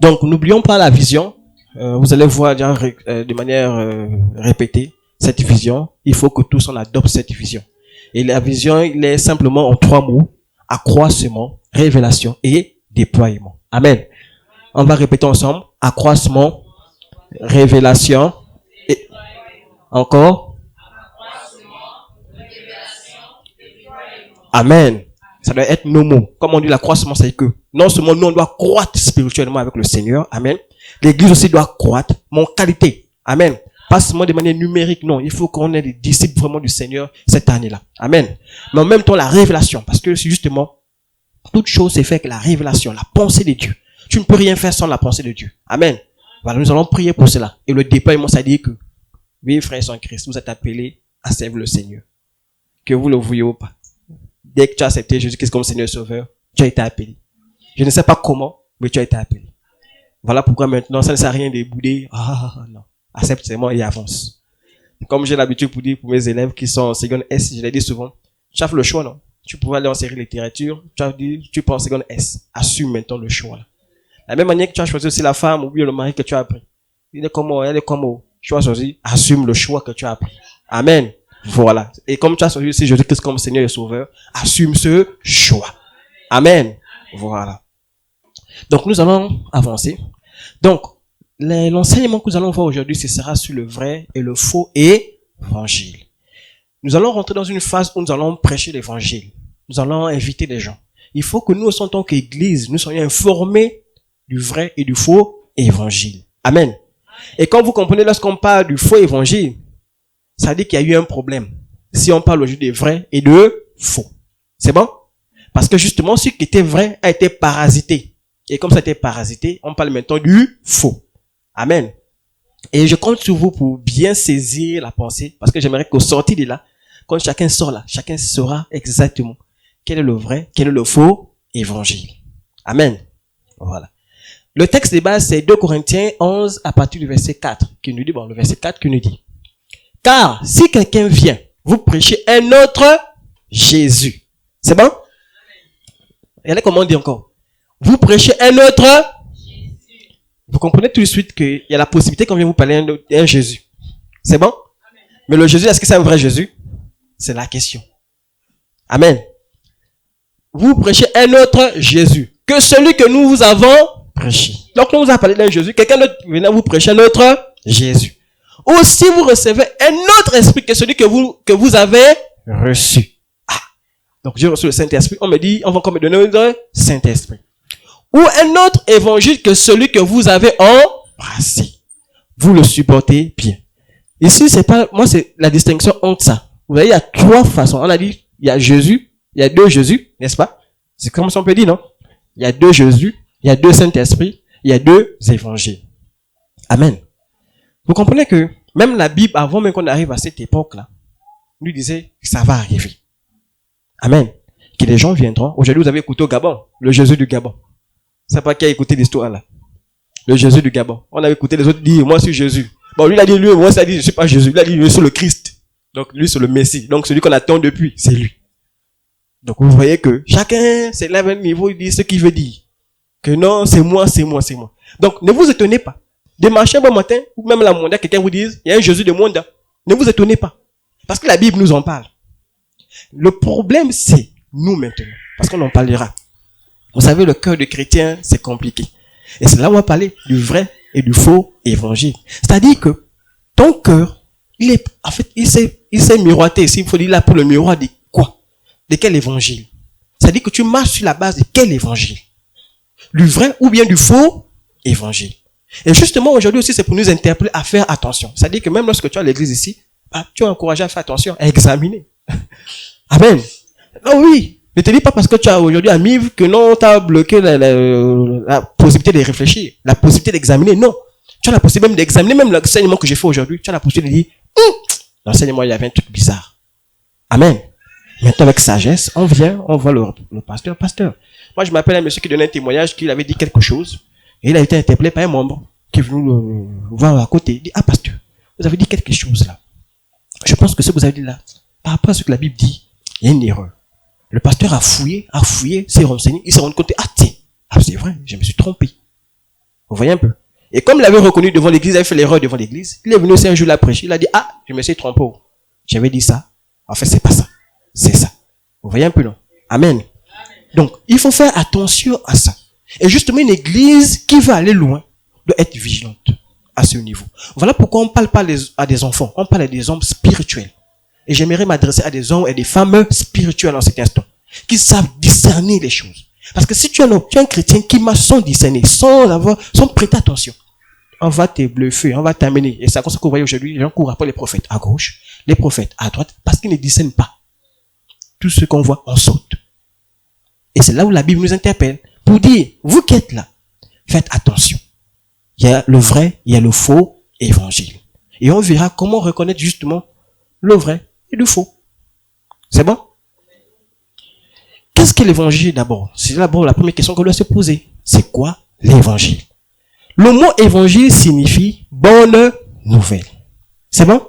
Donc, n'oublions pas la vision. Vous allez voir de manière répétée cette vision. Il faut que tous on adopte cette vision. Et la vision, il est simplement en 3 mots. Accroissement, révélation et déploiement. Amen. On va répéter ensemble. Accroissement, révélation et encore. Amen. Ça doit être nos mots. Comme on dit, l'accroissement, c'est que non seulement nous, on doit croître spirituellement avec le Seigneur. Amen. L'église aussi doit croître, mais en qualité. Amen. Pas seulement de manière numérique, non. Il faut qu'on ait des disciples vraiment du Seigneur cette année-là. Amen. Mais en même temps, la révélation. Parce que justement, toute chose c'est fait avec la révélation, la pensée de Dieu. Tu ne peux rien faire sans la pensée de Dieu. Amen. Voilà, nous allons prier pour cela. Et le déploiement, ça dit que, oui, frères en Christ, vous êtes appelés à servir le Seigneur. Que vous le vouliez ou pas. Dès que tu as accepté Jésus-Christ comme Seigneur et Sauveur, tu as été appelé. Je ne sais pas comment, mais tu as été appelé. Voilà pourquoi maintenant, ça ne sert à rien de bouder. Non. Accepte seulement et avance. Comme j'ai l'habitude pour dire pour mes élèves qui sont en seconde S, je l'ai dit souvent, tu as fait le choix, non? Tu pouvais aller en série littérature, tu as dit, tu prends en seconde S. Assume maintenant le choix. La même manière que tu as choisi aussi la femme ou bien le mari que tu as pris. Il est comment, elle est comment. Tu as choisi, assume le choix que tu as pris. Amen. Voilà. Et comme tu as choisi aussi Jésus-Christ comme Seigneur et Sauveur, assume ce choix. Amen. Voilà. Donc nous allons avancer. Donc, l'enseignement que nous allons voir aujourd'hui, ce sera sur le vrai et le faux évangile. Nous allons rentrer dans une phase où nous allons prêcher l'évangile. Nous allons inviter les gens. Il faut que nous, en tant qu'église, nous soyons informés du vrai et du faux évangile. Amen. Et quand vous comprenez, lorsqu'on parle du faux évangile, ça dit qu'il y a eu un problème. Si on parle aujourd'hui de vrai et de faux. C'est bon? Parce que justement, ce qui était vrai a été parasité. Et comme ça a été parasité, on parle maintenant du faux. Amen. Et je compte sur vous pour bien saisir la pensée, parce que j'aimerais qu'au sortir de là, quand chacun sort là, chacun saura exactement quel est le vrai, quel est le faux évangile. Amen. Voilà. Le texte de base, c'est 2 Corinthiens 11 à partir du verset 4, qui nous dit, le verset 4 qui nous dit, car si quelqu'un vient vous prêcher un autre Jésus, c'est bon? Regardez comment on dit encore. Vous prêchez un autre Jésus. Vous comprenez tout de suite qu'il y a la possibilité qu'on vienne vous parler d'un Jésus. C'est bon? Amen. Mais le Jésus, est-ce que c'est un vrai Jésus? C'est la question. Amen. Vous prêchez un autre Jésus que celui que nous vous avons prêché. Donc, on vous a parlé d'un Jésus. Quelqu'un d'autre venait vous prêcher un autre Jésus. Ou si vous recevez un autre esprit que celui que vous avez reçu. Ah. Donc, j'ai reçu le Saint-Esprit. On me dit, on va encore me donner un Saint-Esprit. Ou un autre évangile que celui que vous avez embrassé. Vous le supportez bien. Ici, c'est la distinction entre ça. Vous voyez, il y a 3 façons. On a dit, il y a Jésus, il y a 2 Jésus, n'est-ce pas? C'est comme ça on peut dire, non? Il y a 2 Jésus, il y a 2 Saint-Esprit, il y a 2 évangiles. Amen. Vous comprenez que même la Bible, avant même qu'on arrive à cette époque-là, nous disait que ça va arriver. Amen. Que les gens viendront. Aujourd'hui, vous avez écouté au Gabon, le Jésus du Gabon. C'est pas qui a écouté l'histoire là. Le Jésus du Gabon. On avait écouté les autres dire, moi je suis Jésus. Bon, lui il a dit, moi ça dit, je suis pas Jésus. Lui a dit, je suis le Christ. Donc lui c'est le Messie. Donc celui qu'on attend depuis, c'est lui. Donc vous voyez que chacun s'élève à un niveau, il dit ce qu'il veut dire. Que non, c'est moi, c'est moi, c'est moi. Donc ne vous étonnez pas. De marcher un bon matin, ou même la mondiale, quelqu'un vous dise, il y a un Jésus de monde. Ne vous étonnez pas. Parce que la Bible nous en parle. Le problème c'est nous maintenant. Parce qu'on en parlera. Vous savez, le cœur du chrétien, c'est compliqué. Et c'est là où on va parler du vrai et du faux évangile. C'est-à-dire que ton cœur, il s'est miroité ici. Il faut dire là pour le miroir de quoi? De quel évangile? C'est-à-dire que tu marches sur la base de quel évangile? Du vrai ou bien du faux évangile? Et justement, aujourd'hui aussi, c'est pour nous interpeller à faire attention. C'est-à-dire que même lorsque tu as l'église ici, tu es encouragé à faire attention, à examiner. Amen. Oh oui. Ne te dis pas parce que tu as aujourd'hui un MIV que non, tu as bloqué la possibilité de réfléchir, la possibilité d'examiner. Non. Tu as la possibilité même d'examiner, même l'enseignement que j'ai fait aujourd'hui. Tu as la possibilité de dire, l'enseignement, il y avait un truc bizarre. Amen. Maintenant, avec sagesse, on vient, on voit le pasteur. Pasteur. Moi, je m'appelle un monsieur qui donnait un témoignage qu'il avait dit quelque chose. Et il a été interpellé par un membre qui est venu le voir à côté. Il dit, pasteur, vous avez dit quelque chose là. Je pense que ce que vous avez dit là, par rapport à ce que la Bible dit, il y a une erreur. Le pasteur a fouillé, s'est renseigné, il s'est rendu compte, tiens, c'est vrai, je me suis trompé. Vous voyez un peu? Et comme il avait reconnu devant l'église, il avait fait l'erreur devant l'église, il est venu aussi un jour la prêcher, il a dit, ah, je me suis trompé. J'avais dit ça. En fait, c'est pas ça. C'est ça. Vous voyez un peu, non? Amen. Donc, il faut faire attention à ça. Et justement, une église qui veut aller loin doit être vigilante à ce niveau. Voilà pourquoi on ne parle pas à des enfants, on parle à des hommes spirituels. Et j'aimerais m'adresser à des hommes et des femmes spirituelles en cet instant, qui savent discerner les choses. Parce que si tu es un chrétien qui m'a sans discerner, sans prêter attention, on va te bluffer, on va t'amener. Et c'est comme ça que vous voyez aujourd'hui, les gens courent après les prophètes à gauche, les prophètes à droite, parce qu'ils ne discernent pas. Tout ce qu'on voit, on saute. Et c'est là où la Bible nous interpelle pour dire, vous qui êtes là, faites attention. Il y a le vrai, il y a le faux évangile. Et on verra comment reconnaître justement le vrai et le faux. C'est bon? Qu'est-ce que l'évangile d'abord? C'est d'abord la première question qu'on doit se poser. C'est quoi l'évangile? Le mot évangile signifie bonne nouvelle. C'est bon?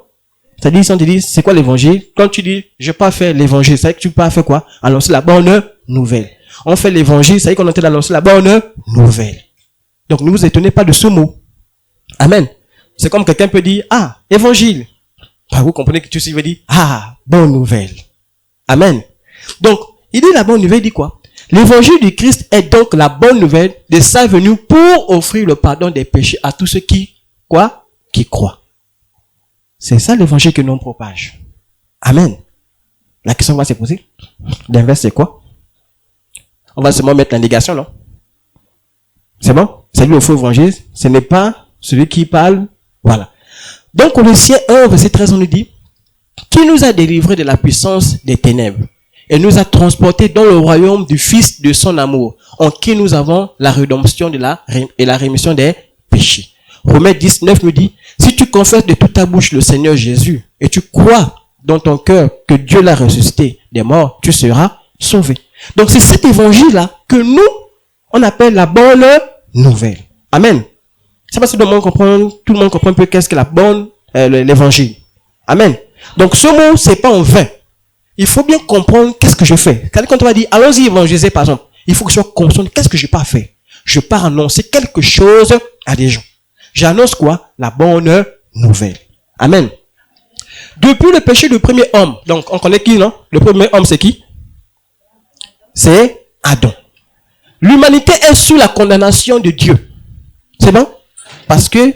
C'est-à-dire, si on te dit, c'est quoi l'évangile? Quand tu dis, je peux pas faire l'évangile, c'est-à-dire que tu peux pas faire quoi? Annoncer la bonne nouvelle. On fait l'évangile, c'est-à-dire qu'on est en train d'annoncer la bonne nouvelle. Donc, ne vous étonnez pas de ce mot. Amen. C'est comme quelqu'un peut dire, ah, évangile. Bah, vous comprenez que tu veux dire, ah, bonne nouvelle. Amen. Donc, il dit la bonne nouvelle, il dit quoi? L'évangile du Christ est donc la bonne nouvelle de sa venue pour offrir le pardon des péchés à tous ceux qui, quoi? Qui croient. C'est ça l'évangile que nous on propage. Amen. La question va se poser. L'inverse, c'est quoi? On va seulement mettre la négation, non? C'est bon? C'est lui le faux évangile. Ce n'est pas celui qui parle. Voilà. Donc, Colossiens 1, verset 13, on nous dit, qui nous a délivrés de la puissance des ténèbres et nous a transportés dans le royaume du Fils de son amour, en qui nous avons la rédemption et la rémission des péchés. Romains 10, 9 nous dit, si tu confesses de toute ta bouche le Seigneur Jésus et tu crois dans ton cœur que Dieu l'a ressuscité des morts, tu seras sauvé. Donc c'est cet évangile-là que nous, on appelle la bonne nouvelle. Amen. C'est parce que tout le monde comprend un peu qu'est-ce que la bonne, l'évangile. Amen. Donc ce mot, c'est pas en vain. Il faut bien comprendre qu'est-ce que je fais. Quand on va dire, allons-y évangéliser par exemple, il faut que je sois conscient de qu'est-ce que je pas fait. Je pars annoncer quelque chose à des gens. J'annonce quoi? La bonne nouvelle. Amen. Depuis le péché du premier homme, donc on connaît qui, non? Le premier homme, c'est qui? C'est Adam. L'humanité est sous la condamnation de Dieu. C'est bon? Parce que,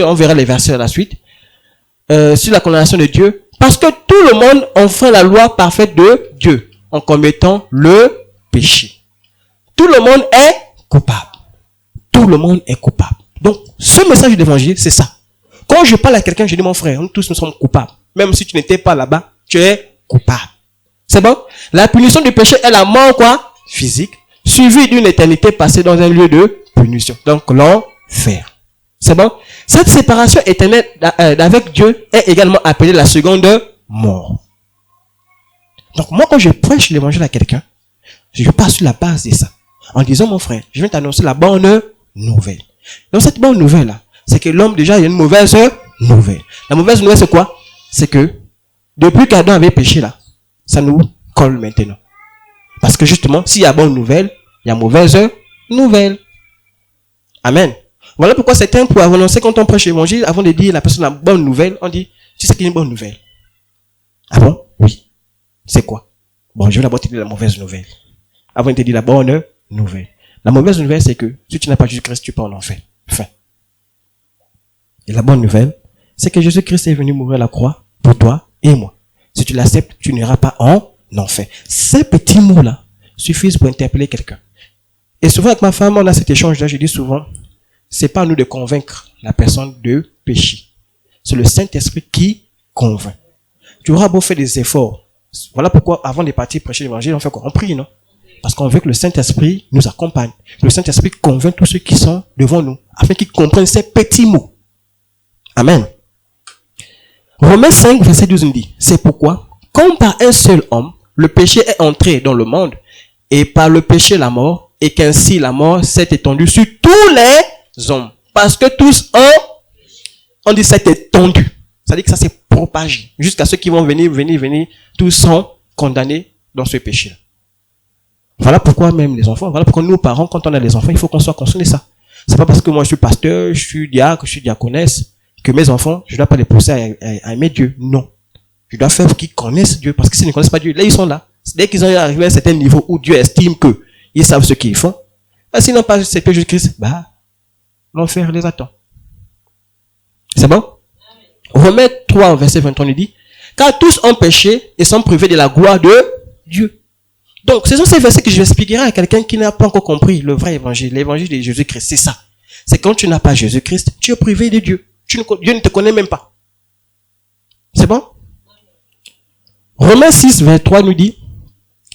on verra les versets à la suite, sur la condamnation de Dieu, parce que tout le monde enfreint la loi parfaite de Dieu, en commettant le péché. Tout le monde est coupable. Tout le monde est coupable. Donc, ce message de l'évangile, c'est ça. Quand je parle à quelqu'un, je dis, mon frère, nous tous nous sommes coupables. Même si tu n'étais pas là-bas, tu es coupable. C'est bon? La punition du péché est la mort, quoi? Physique, suivie d'une éternité passée dans un lieu de punition. Donc, l'enfer. C'est bon? Cette séparation éternelle avec Dieu est également appelée la seconde mort. Donc, moi, quand je prêche l'évangile à quelqu'un, je passe sur la base de ça. En disant, mon frère, je viens t'annoncer la bonne nouvelle. Donc, cette bonne nouvelle-là, c'est que l'homme, déjà, il y a une mauvaise nouvelle. La mauvaise nouvelle, c'est quoi? C'est que, depuis qu'Adam avait péché là, ça nous colle maintenant. Parce que justement, s'il y a bonne nouvelle, il y a mauvaise nouvelle. Amen. Voilà pourquoi certains, pour annoncer quand on prêche l'évangile, avant de dire la personne la bonne nouvelle, on dit, tu sais qu'il y a une bonne nouvelle. Ah bon? Oui. C'est quoi? Bon, je vais d'abord te dire la mauvaise nouvelle. Avant de te dire la bonne nouvelle. La mauvaise nouvelle, c'est que si tu n'as pas Jésus-Christ, tu pars en enfer. Fin. Et la bonne nouvelle, c'est que Jésus-Christ est venu mourir à la croix pour toi et moi. Si tu l'acceptes, tu n'iras pas en enfer. Ces petits mots-là suffisent pour interpeller quelqu'un. Et souvent avec ma femme, on a cet échange-là, je dis souvent, c'est pas à nous de convaincre la personne de pécher. C'est le Saint-Esprit qui convainc. Tu auras beau faire des efforts. Voilà pourquoi, avant de partir prêcher l'évangile, on fait quoi? On prie, non? Parce qu'on veut que le Saint-Esprit nous accompagne. Le Saint-Esprit convainc tous ceux qui sont devant nous, afin qu'ils comprennent ces petits mots. Amen. Romains 5, verset 12 nous dit, c'est pourquoi, comme par un seul homme, le péché est entré dans le monde, et par le péché la mort, et qu'ainsi la mort s'est étendue sur tous les hommes. Parce que tous on dit c'est étendu. Ça veut dire que ça s'est propagé. Jusqu'à ceux qui vont venir, tous sont condamnés dans ce péché. Voilà pourquoi même les enfants, voilà pourquoi nous parents, quand on a des enfants, il faut qu'on soit conscient de ça. C'est pas parce que moi je suis pasteur, je suis diacre, je suis diaconesse, que mes enfants, je dois pas les pousser à aimer Dieu. Non. Je dois faire qu'ils connaissent Dieu, parce que s'ils ne connaissent pas Dieu, là ils sont là. Dès qu'ils ont arrivé à un certain niveau où Dieu estime que ils savent ce qu'ils font, bah, s'ils n'ont pas accepté Jésus-Christ, bah, l'enfer les attend. C'est bon? Romains 3, verset 23 nous dit, car tous ont péché et sont privés de la gloire de Dieu. Donc, ce sont ces versets que je vais expliquer à quelqu'un qui n'a pas encore compris le vrai évangile, l'évangile de Jésus-Christ. C'est ça. C'est quand tu n'as pas Jésus-Christ, tu es privé de Dieu. Dieu ne te connaît même pas. C'est bon? Romains 6, 23 nous dit,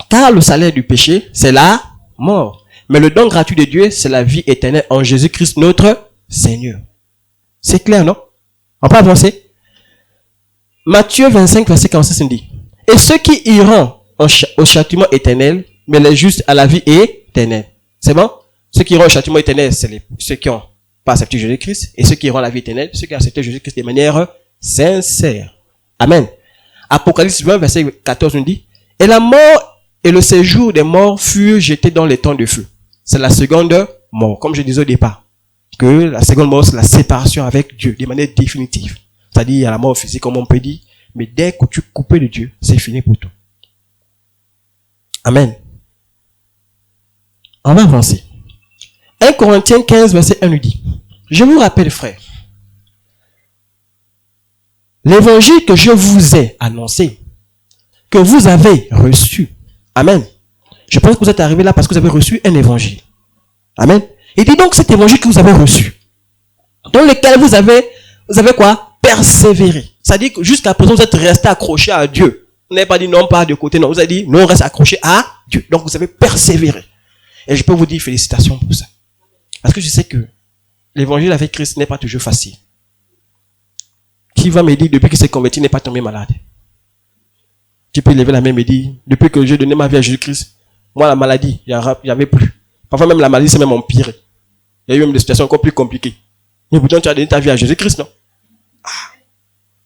car le salaire du péché, c'est la mort. Mais le don gratuit de Dieu, c'est la vie éternelle en Jésus-Christ, notre Seigneur. C'est clair, non? On peut avancer. Matthieu 25, verset 46 nous dit, et ceux qui iront au châtiment éternel, mais les justes à la vie éternelle. C'est bon? Ceux qui iront au châtiment éternel, c'est ceux qui n'ont pas accepté Jésus-Christ, et ceux qui iront à la vie éternelle, ceux qui ont accepté Jésus-Christ de manière sincère. Amen. Apocalypse 20, verset 14 nous dit, et la mort et le séjour des morts furent jetés dans les temps de feu. C'est la seconde mort, comme je disais au départ, que la seconde mort, c'est la séparation avec Dieu, de manière définitive. C'est-à-dire, il y a la mort physique, comme on peut dire, mais dès que tu es coupé de Dieu, c'est fini pour toi. Amen. On va avancer. 1 Corinthiens 15, verset 1 nous dit, je vous rappelle, frères, l'évangile que je vous ai annoncé, que vous avez reçu. Amen. Je pense que vous êtes arrivé là parce que vous avez reçu un évangile. Amen. Il dit donc cet évangile que vous avez reçu, dans lequel vous avez quoi? Persévéré. C'est-à-dire que jusqu'à présent, vous êtes resté accroché à Dieu. Vous n'avez pas dit non, pas de côté, non. Vous avez dit non, on reste accroché à Dieu. Donc vous avez persévéré. Et je peux vous dire félicitations pour ça. Parce que je sais que l'évangile avec Christ n'est pas toujours facile. Qui va me dire depuis qu'il s'est converti n'est pas tombé malade? Qui peut lever la main et me dire, depuis que j'ai donné ma vie à Jésus-Christ, moi la maladie, il n'y avait plus. Parfois même la maladie s'est même empirée. Il y a eu même des situations encore plus compliquées. Mais pourtant tu as donné ta vie à Jésus-Christ, non?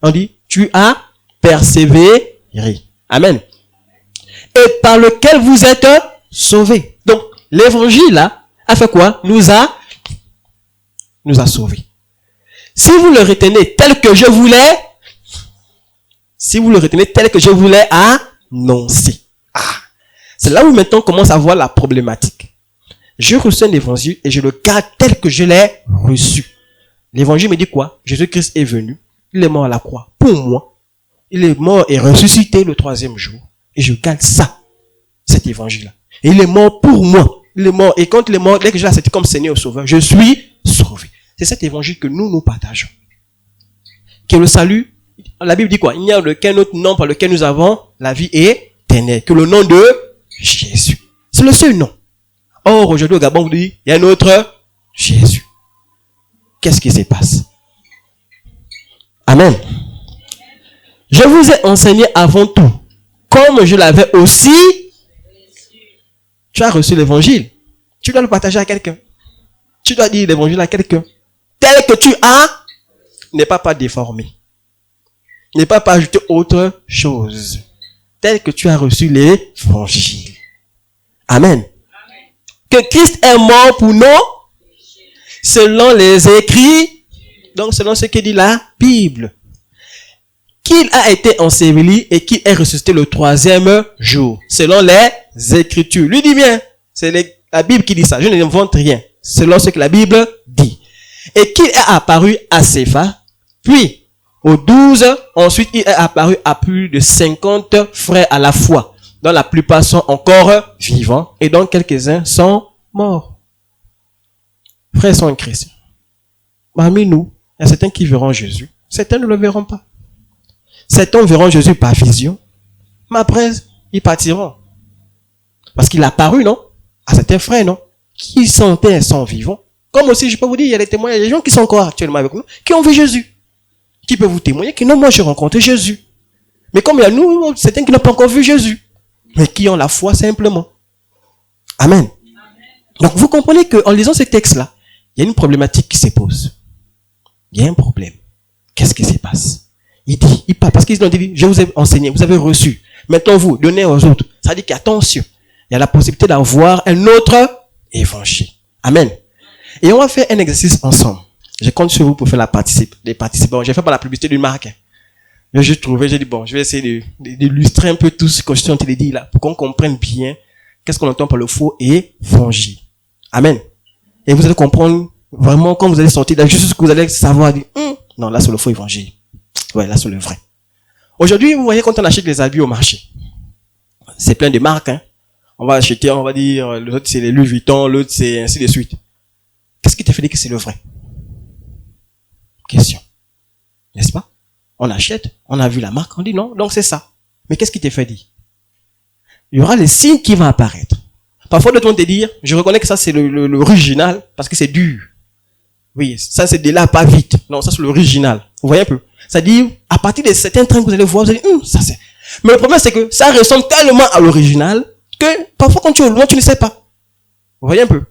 On dit, tu as persévéré. Amen. Et par lequel vous êtes sauvés. Donc, l'évangile là, a fait quoi? Nous a sauvés. Si vous le retenez tel que je voulais, annoncer. C'est là où maintenant on commence à voir la problématique. Je reçois un évangile et je le garde tel que je l'ai reçu. L'évangile me dit quoi? Jésus-Christ est venu. Il est mort à la croix pour moi. Il est mort et ressuscité le 3e jour. Et je garde ça, cet évangile-là. Et il est mort pour moi. Il est mort. Et quand il est mort, dès que je l'ai accepté comme Seigneur et Sauveur, je suis sauvé. C'est cet évangile que nous partageons. Que le salut, la Bible dit quoi? Il n'y a aucun autre nom par lequel nous avons la vie éternelle que le nom de Jésus. C'est le seul nom. Or, aujourd'hui au Gabon, vous dites, il y a un autre Jésus. Qu'est-ce qui se passe? Amen. Je vous ai enseigné avant tout, comme je l'avais aussi. Tu as reçu l'évangile. Tu dois le partager à quelqu'un. Tu dois dire l'évangile à quelqu'un. Tel que tu as, n'est pas déformé. N'est pas ajouter autre chose. Tel que tu as reçu l'évangile. Amen. Que Christ est mort pour nous, selon les écrits, donc selon ce que dit la Bible. Qu'il a été enseveli et qu'il est ressuscité le 3e jour, selon les Écritures. Lui dit bien, c'est la Bible qui dit ça. Je n'invente rien. Selon ce que la Bible dit. Et qu'il est apparu à Cépha, puis aux 12, ensuite il est apparu à plus de 50 frères à la fois, dont la plupart sont encore vivants et dont quelques-uns sont morts. Frères sont en Christ. Parmi nous, il y a certains qui verront Jésus, certains ne le verront pas. Certains verront Jésus par vision, mais après, ils partiront. Parce qu'il a apparu, non? À certains frères, non? Qui sont vivants. Comme aussi, je peux vous dire, il y a des témoins, il y a des gens qui sont encore actuellement avec nous, qui ont vu Jésus. Qui peuvent vous témoigner que non, moi j'ai rencontré Jésus. Mais comme il y a nous, certains qui n'ont pas encore vu Jésus, mais qui ont la foi simplement. Amen. Donc vous comprenez qu'en lisant ces textes-là, il y a une problématique qui se pose. Il y a un problème. Qu'est-ce qui se passe? Il parle, parce qu'ils ont dit, je vous ai enseigné, vous avez reçu. Maintenant vous, donnez aux autres. Ça dit qu'attention, il y a la possibilité d'avoir un autre évangile. Amen. Et on va faire un exercice ensemble. Je compte sur vous pour faire les participants. J'ai fait par la publicité d'une marque. J'ai dit, bon, je vais essayer d'illustrer un peu tout ce que je suis en train de dire là, pour qu'on comprenne bien qu'est-ce qu'on entend par le faux évangile. Amen. Et vous allez comprendre vraiment quand vous allez sortir là, juste ce que vous allez savoir, dire, non, là c'est le faux évangile. Ouais, là c'est le vrai. Aujourd'hui, vous voyez quand on achète les habits au marché, c'est plein de marques, hein. On va acheter, on va dire, l'autre c'est les Louis Vuitton, l'autre c'est ainsi de suite. Qu'est-ce qui te fait dire que c'est le vrai? Question. N'est-ce pas? On achète, on a vu la marque, on dit non, donc c'est ça. Mais qu'est-ce qui te fait dire? Il y aura les signes qui vont apparaître. Parfois, d'autres vont te dire, je reconnais que ça c'est l'original, parce que c'est dur. Oui, ça c'est de là, pas vite. Non, ça c'est l'original. Vous voyez un peu? C'est-à-dire, à partir de certains trains que vous allez voir, vous allez dire, ça c'est. Mais le problème c'est que ça ressemble tellement à l'original, que parfois quand tu es au loin, tu ne sais pas. Vous voyez un peu?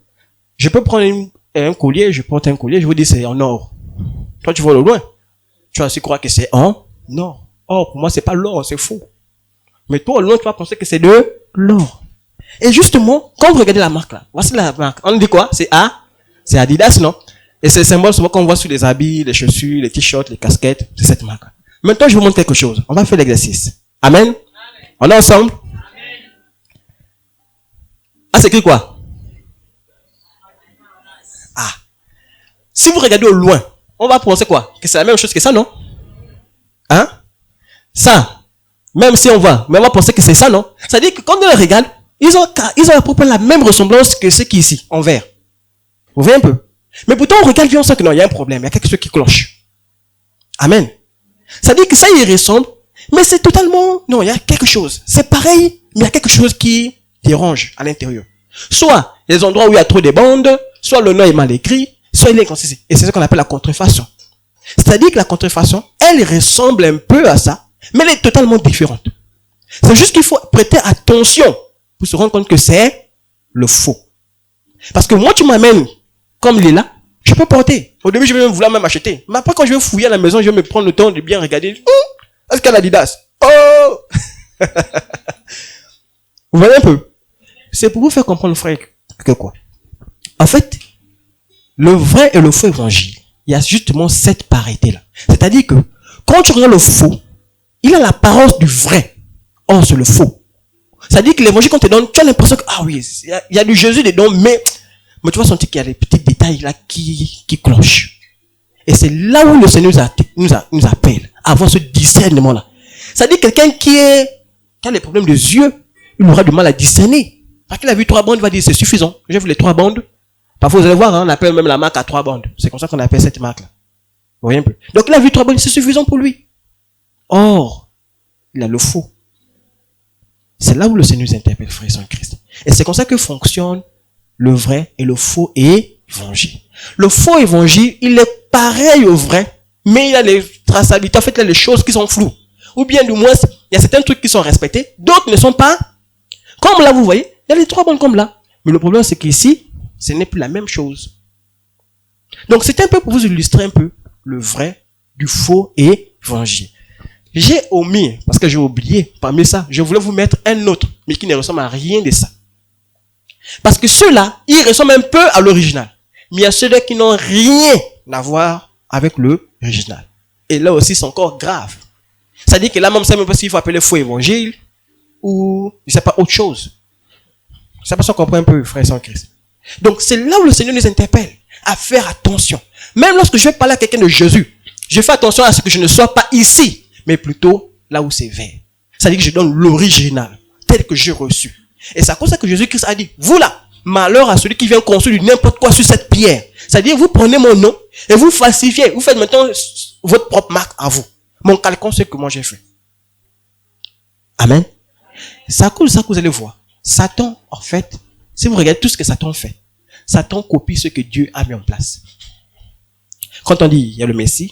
Je peux prendre un collier, je porte un collier, je vous dis c'est en or. Toi tu vois au loin. Tu vas aussi croire que c'est en or. Or, pour moi, c'est pas l'or, c'est faux. Mais toi, au loin, tu vas penser que c'est de l'or. Et justement, quand vous regardez la marque là, voici la marque. On dit quoi? C'est Adidas, non? Et c'est le symbole souvent qu'on voit sur les habits, les chaussures, les t-shirts, les casquettes, c'est cette marque. Maintenant, je vous montre quelque chose. On va faire l'exercice. Amen? On est ensemble? Ah, c'est écrit quoi? Ah. Si vous regardez au loin, on va penser quoi? Que c'est la même chose que ça, non? Hein? Ça. Même si on voit, mais on va penser que c'est ça, non? C'est-à-dire que quand on les regarde, ils ont à peu près la même ressemblance que ceux qui ici, en vert. Vous voyez un peu? Mais pourtant, on regarde bien, on sent que non, il y a un problème, il y a quelque chose qui cloche. Amen. C'est-à-dire que ça, il ressemble, mais c'est totalement, non, il y a quelque chose. C'est pareil, mais il y a quelque chose qui dérange à l'intérieur. Soit les endroits où il y a trop de bandes, soit le nom est mal écrit, soit il est inconsistant. Et c'est ce qu'on appelle la contrefaçon. C'est-à-dire que la contrefaçon, elle ressemble un peu à ça, mais elle est totalement différente. C'est juste qu'il faut prêter attention pour se rendre compte que c'est le faux. Parce que moi, tu m'amènes comme il est là, je peux porter. Au début, je vais même vouloir même acheter. Mais après, quand je vais fouiller à la maison, je vais me prendre le temps de bien regarder. Est-ce qu'elle a Adidas? Oh! Vous voyez un peu? C'est pour vous faire comprendre, frère, que quoi? En fait, le vrai et le faux évangile, il y a justement cette parité-là. C'est-à-dire que, quand tu regardes le faux, il a l'apparence du vrai. Or, c'est le faux. C'est-à-dire que l'évangile qu'on te donne, tu as l'impression que, ah oui, il y a du Jésus dedans, mais tu vas sentir qu'il y a des petits détails là qui clochent. Et c'est là où le Seigneur nous appelle à avoir ce discernement-là. C'est-à-dire quelqu'un qui a les problèmes des yeux, il aura du mal à discerner. Parce qu'il a vu 3 bandes, il va dire c'est suffisant. J'ai vu les 3 bandes. Parfois, vous allez voir, on appelle même la marque à 3 bandes. C'est comme ça qu'on appelle cette marque-là. Vous voyez un peu? Donc, il a vu 3 bandes, c'est suffisant pour lui. Or, il a le faux. C'est là où le Seigneur nous interpelle, frères et Christ. Et c'est comme ça que fonctionne le vrai et le faux évangile. Le faux évangile, il est pareil au vrai, mais il a les traçabilités. En fait, il a les choses qui sont floues. Ou bien, du moins, il y a certains trucs qui sont respectés, d'autres ne sont pas. Comme là, vous voyez, il y a les 3 bandes comme là. Mais le problème, c'est qu'ici, ce n'est plus la même chose. Donc, c'est un peu pour vous illustrer un peu le vrai du faux évangile. J'ai omis, parce que j'ai oublié, parmi ça, je voulais vous mettre un autre, mais qui ne ressemble à rien de ça. Parce que ceux-là, ils ressemblent un peu à l'original. Mais il y a ceux-là qui n'ont rien à voir avec l'original. Et là aussi, c'est encore grave. C'est-à-dire que là, même ça, même pas s'il faut appeler faux évangile, ou, je sais pas, autre chose. Je sais pas si on comprend un peu, frère sans Christ. Donc, c'est là où le Seigneur nous interpelle à faire attention. Même lorsque je vais parler à quelqu'un de Jésus, je fais attention à ce que je ne sois pas ici, mais plutôt là où c'est vert. C'est-à-dire que je donne l'original, tel que j'ai reçu. Et c'est à cause de ça que Jésus-Christ a dit, vous là, malheur à celui qui vient construire n'importe quoi sur cette pierre. C'est-à-dire, vous prenez mon nom et vous falsifiez, vous faites maintenant votre propre marque à vous. Mon calcon, c'est que moi j'ai fait. Amen. C'est à cause de ça que vous allez voir. Satan, en fait, si vous regardez tout ce que Satan fait, Satan copie ce que Dieu a mis en place. Quand on dit, il y a le Messie,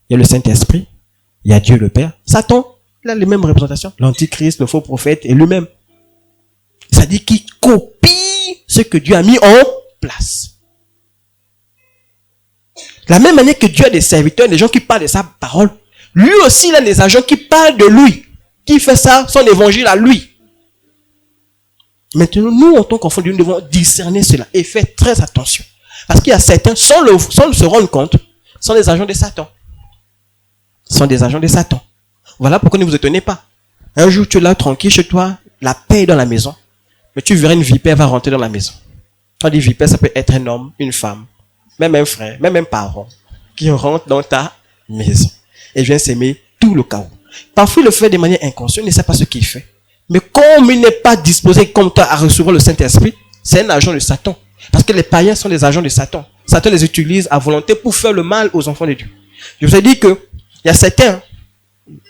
il y a le Saint-Esprit, il y a Dieu le Père, Satan, il a les mêmes représentations. L'Antichrist, le faux prophète et lui-même. C'est-à-dire qu'il copie ce que Dieu a mis en place. La même manière que Dieu a des serviteurs, des gens qui parlent de sa parole, lui aussi, il a des agents qui parlent de lui, qui fait ça, son évangile à lui. Maintenant, nous, en tant qu'enfants de Dieu, nous devons discerner cela et faire très attention. Parce qu'il y a certains, sans se rendre compte, sont des agents de Satan. Sont des agents de Satan. Voilà pourquoi ne vous étonnez pas. Un jour, tu es là tranquille chez toi, la paix est dans la maison, mais tu verras une vipère va rentrer dans la maison. Quand on dit vipère, ça peut être un homme, une femme, même un frère, même un parent, qui rentre dans ta maison et vient s'aimer tout le chaos. Parfois, il le fait de manière inconsciente, il ne sait pas ce qu'il fait. Mais comme il n'est pas disposé comme toi à recevoir le Saint-Esprit, c'est un agent de Satan. Parce que les païens sont des agents de Satan. Satan les utilise à volonté pour faire le mal aux enfants de Dieu. Je vous ai dit que il y a certains,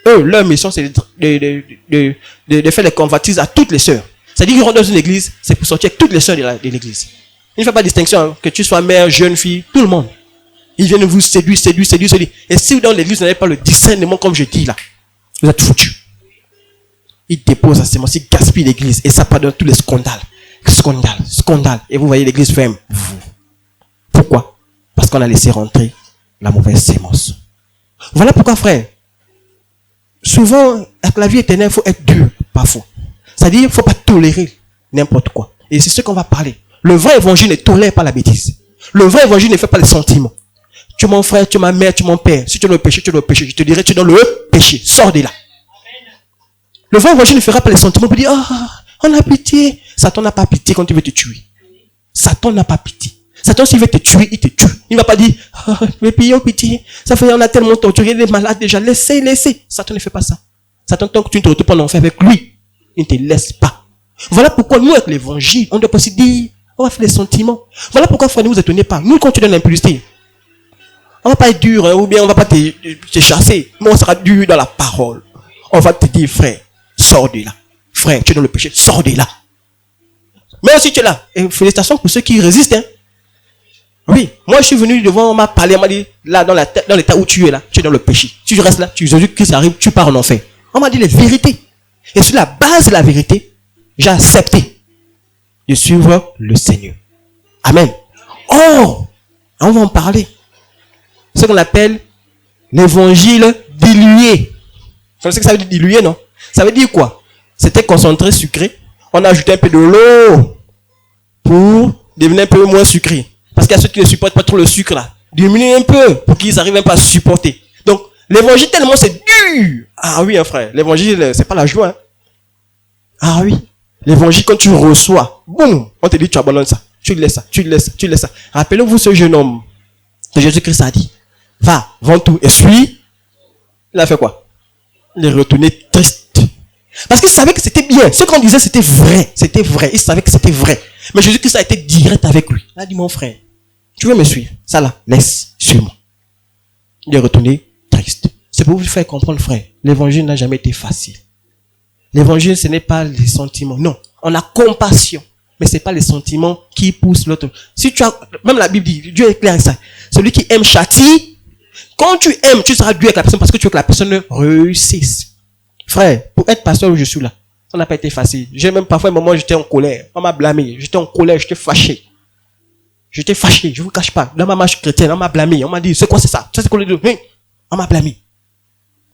eux, leur mission, c'est de faire les convoitises à toutes les sœurs. C'est-à-dire qu'ils rentrent dans une église, c'est pour sortir avec toutes les sœurs de l'église. Il ne fait pas de distinction, hein, que tu sois mère, jeune fille, tout le monde. Ils viennent vous séduire. Et si dans l'église, vous n'avez pas le discernement, comme je dis là, vous êtes foutus. Ils déposent la sémence, ils gaspillent l'église. Et ça pardonne tous les scandales. Scandale. Et vous voyez l'église ferme. Pourquoi? Parce qu'on a laissé rentrer la mauvaise sémence. Voilà pourquoi, frère, souvent, avec la vie éternelle, il faut être dur, parfois. C'est-à-dire, il ne faut pas tolérer n'importe quoi. Et c'est ce qu'on va parler. Le vrai évangile ne tolère pas la bêtise. Le vrai évangile ne fait pas les sentiments. Tu es mon frère, tu es ma mère, tu es mon père. Si tu es dans le péché, tu es dans le péché. Je te dirais, tu es dans le péché. Sors de là. Le vrai évangile ne fera pas les sentiments pour dire, on a pitié. Satan n'a pas pitié quand il veut te tuer. Satan n'a pas pitié. Satan, s'il veut te tuer, il te tue. Il ne va pas dire, mais pitié. Ça fait, on a tellement torturé les malades déjà. Laissez. Satan ne fait pas ça. Satan, tant que tu ne te retrouves pas en enfer avec lui, il ne te laisse pas. Voilà pourquoi nous, avec l'évangile, on doit pas se dire, on va faire les sentiments. Voilà pourquoi, frère, ne vous étonnez pas. Nous, quand tu donnes l'impulsité, on va pas être dur, hein, ou bien on va pas te chasser. Mais on sera dur dans la parole. On va te dire, frère, sors de là. Frère, tu es dans le péché, sors de là. Mais aussi tu es là. Et félicitations pour ceux qui résistent. Hein. Oui, moi je suis venu devant, on m'a parlé, on m'a dit, là, dans l'état où tu es là, tu es dans le péché. Si tu restes là, Jésus-Christ arrive, tu pars en enfer. On m'a dit les vérités. Et sur la base de la vérité, j'ai accepté de suivre le Seigneur. Amen. Oh, on va en parler. Ce qu'on appelle l'évangile dilué. Vous savez ce que ça veut dire dilué, non? Ça veut dire quoi? C'était concentré, sucré. On a ajouté un peu de l'eau pour devenir un peu moins sucré. Parce qu'il y a ceux qui ne supportent pas trop le sucre là. Diminuer un peu pour qu'ils arrivent même pas à supporter. Donc, l'évangile tellement c'est dur. Ah oui, hein, frère. L'évangile, c'est pas la joie. Hein. Ah oui. L'évangile, quand tu reçois, boum, on te dit tu abandonnes ça. Tu laisses ça. Rappelez-vous ce jeune homme que Jésus-Christ a dit. Va, vends tout et suis. Il a fait quoi? Il est retourné triste. Parce qu'il savait que c'était bien. Ce qu'on disait, c'était vrai. C'était vrai. Il savait que c'était vrai. Mais Jésus-Christ a été direct avec lui. Il a dit, mon frère, tu veux me suivre? Ça là, laisse, suis-moi. Il est retourné triste. C'est pour vous faire comprendre, frère. L'évangile n'a jamais été facile. L'évangile, ce n'est pas les sentiments. Non. On a compassion. Mais ce n'est pas les sentiments qui poussent l'autre. Si tu as, même la Bible dit, Dieu est clair avec ça. Celui qui aime châtie. Quand tu aimes, tu seras dur avec la personne parce que tu veux que la personne réussisse. Frère, pour être pasteur où je suis là, ça n'a pas été facile. J'ai même parfois un moment où j'étais en colère. On m'a blâmé. J'étais en colère, j'étais fâché. Je ne vous cache pas. Dans ma marche chrétienne, on m'a blâmé. On m'a dit, c'est quoi c'est ça? Ça c'est quoi les deux? On m'a blâmé.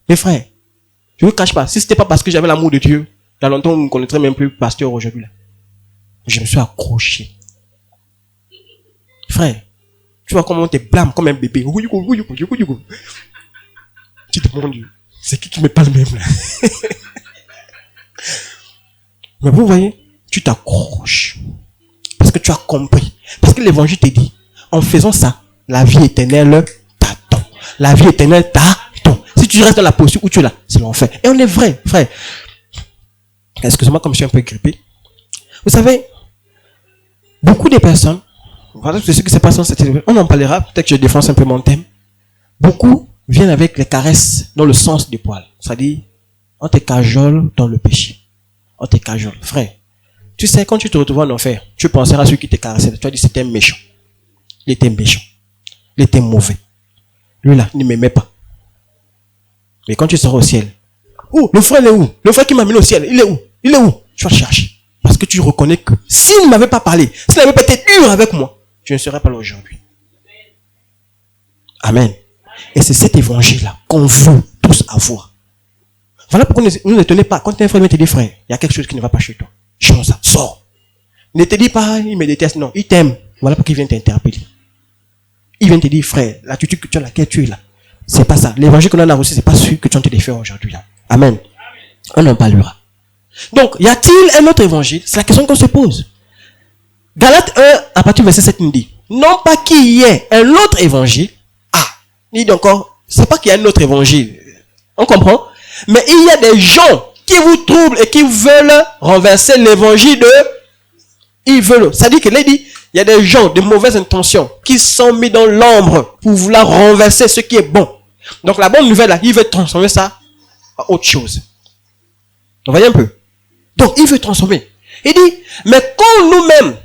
Mais frère, je ne vous cache pas. Si ce n'était pas parce que j'avais l'amour de Dieu, il y a longtemps, on ne me connaîtrait même plus pasteur aujourd'hui là. Je me suis accroché. Frère, tu vois comment on te blâme comme un bébé. Tu te demandes, c'est qui me parle même là? Mais vous voyez, tu t'accroches. Parce que tu as compris. Parce que l'évangile te dit, en faisant ça, la vie éternelle t'attend. La vie éternelle t'attend. Si tu restes dans la posture où tu es là, c'est l'enfer. Et on est vrai, frère. Excusez-moi comme je suis un peu grippé. Vous savez, beaucoup de personnes, voilà ce qui se passe dans cette émission, on en parlera, peut-être que je défonce un peu mon thème. Beaucoup viennent avec les caresses dans le sens du poil. C'est-à-dire, on te cajole dans le péché. On te cajole. Frère, tu sais, quand tu te retrouves en enfer, tu penseras à celui qui te caressait. Tu as dit, c'était un méchant. Il était méchant. Il était mauvais. Lui là, il ne m'aimait pas. Mais quand tu seras au ciel, oh, le frère est où? Le frère qui m'a mis au ciel, il est où? Il est où? Tu vas le chercher. Parce que tu reconnais que s'il ne m'avait pas parlé, s'il n'avait pas été dur avec moi, je ne serais pas là aujourd'hui. Amen. Et c'est cet évangile-là qu'on veut tous avoir. Voilà pourquoi nous ne tenez pas. Quand un frère te dit, frère, il y a quelque chose qui ne va pas chez toi. Change ça, sors. Ne te dis pas, il me déteste. Non, il t'aime. Voilà pourquoi il vient t'interpeller. Il vient te dire, frère, l'attitude que tu as, laquelle tu es là. C'est pas ça. L'évangile que l'on a reçu, c'est pas celui que tu as en train de faire aujourd'hui. Là. Amen. On en parlera. Donc, y a-t-il un autre évangile? C'est la question qu'on se pose. Galates 1, à partir du verset 7, nous dit, non pas qu'il y ait un autre évangile. Ah, il dit encore, c'est pas qu'il y a un autre évangile. On comprend? Mais il y a des gens qui vous troublent et qui veulent renverser l'évangile de... Ils veulent. Ça dit que là, dit, il y a des gens de mauvaises intentions qui sont mis dans l'ombre pour vouloir renverser ce qui est bon. Donc la bonne nouvelle, là, il veut transformer ça à autre chose. Vous voyez un peu? Donc il veut transformer. Il dit, mais quand nous-mêmes,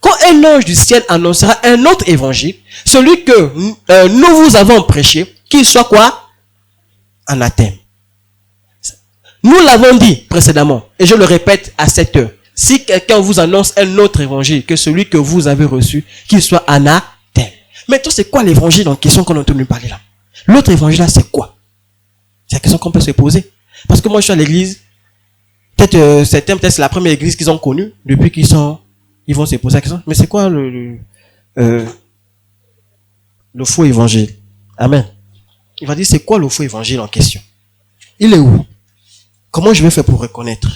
quand un ange du ciel annoncera un autre évangile, celui que nous vous avons prêché, qu'il soit quoi? Anathème. Nous l'avons dit précédemment, et je le répète à cette heure. Si quelqu'un vous annonce un autre évangile que celui que vous avez reçu, qu'il soit anathème. Maintenant, c'est quoi l'évangile en question qu'on a entendu parler là? L'autre évangile là, c'est quoi? C'est la question qu'on peut se poser. Parce que moi, je suis à l'église. Peut-être c'est la première église qu'ils ont connue depuis ils vont se poser la question. Mais c'est quoi le faux évangile? Amen. Il va dire, c'est quoi le faux évangile en question? Il est où? Comment je vais faire pour reconnaître?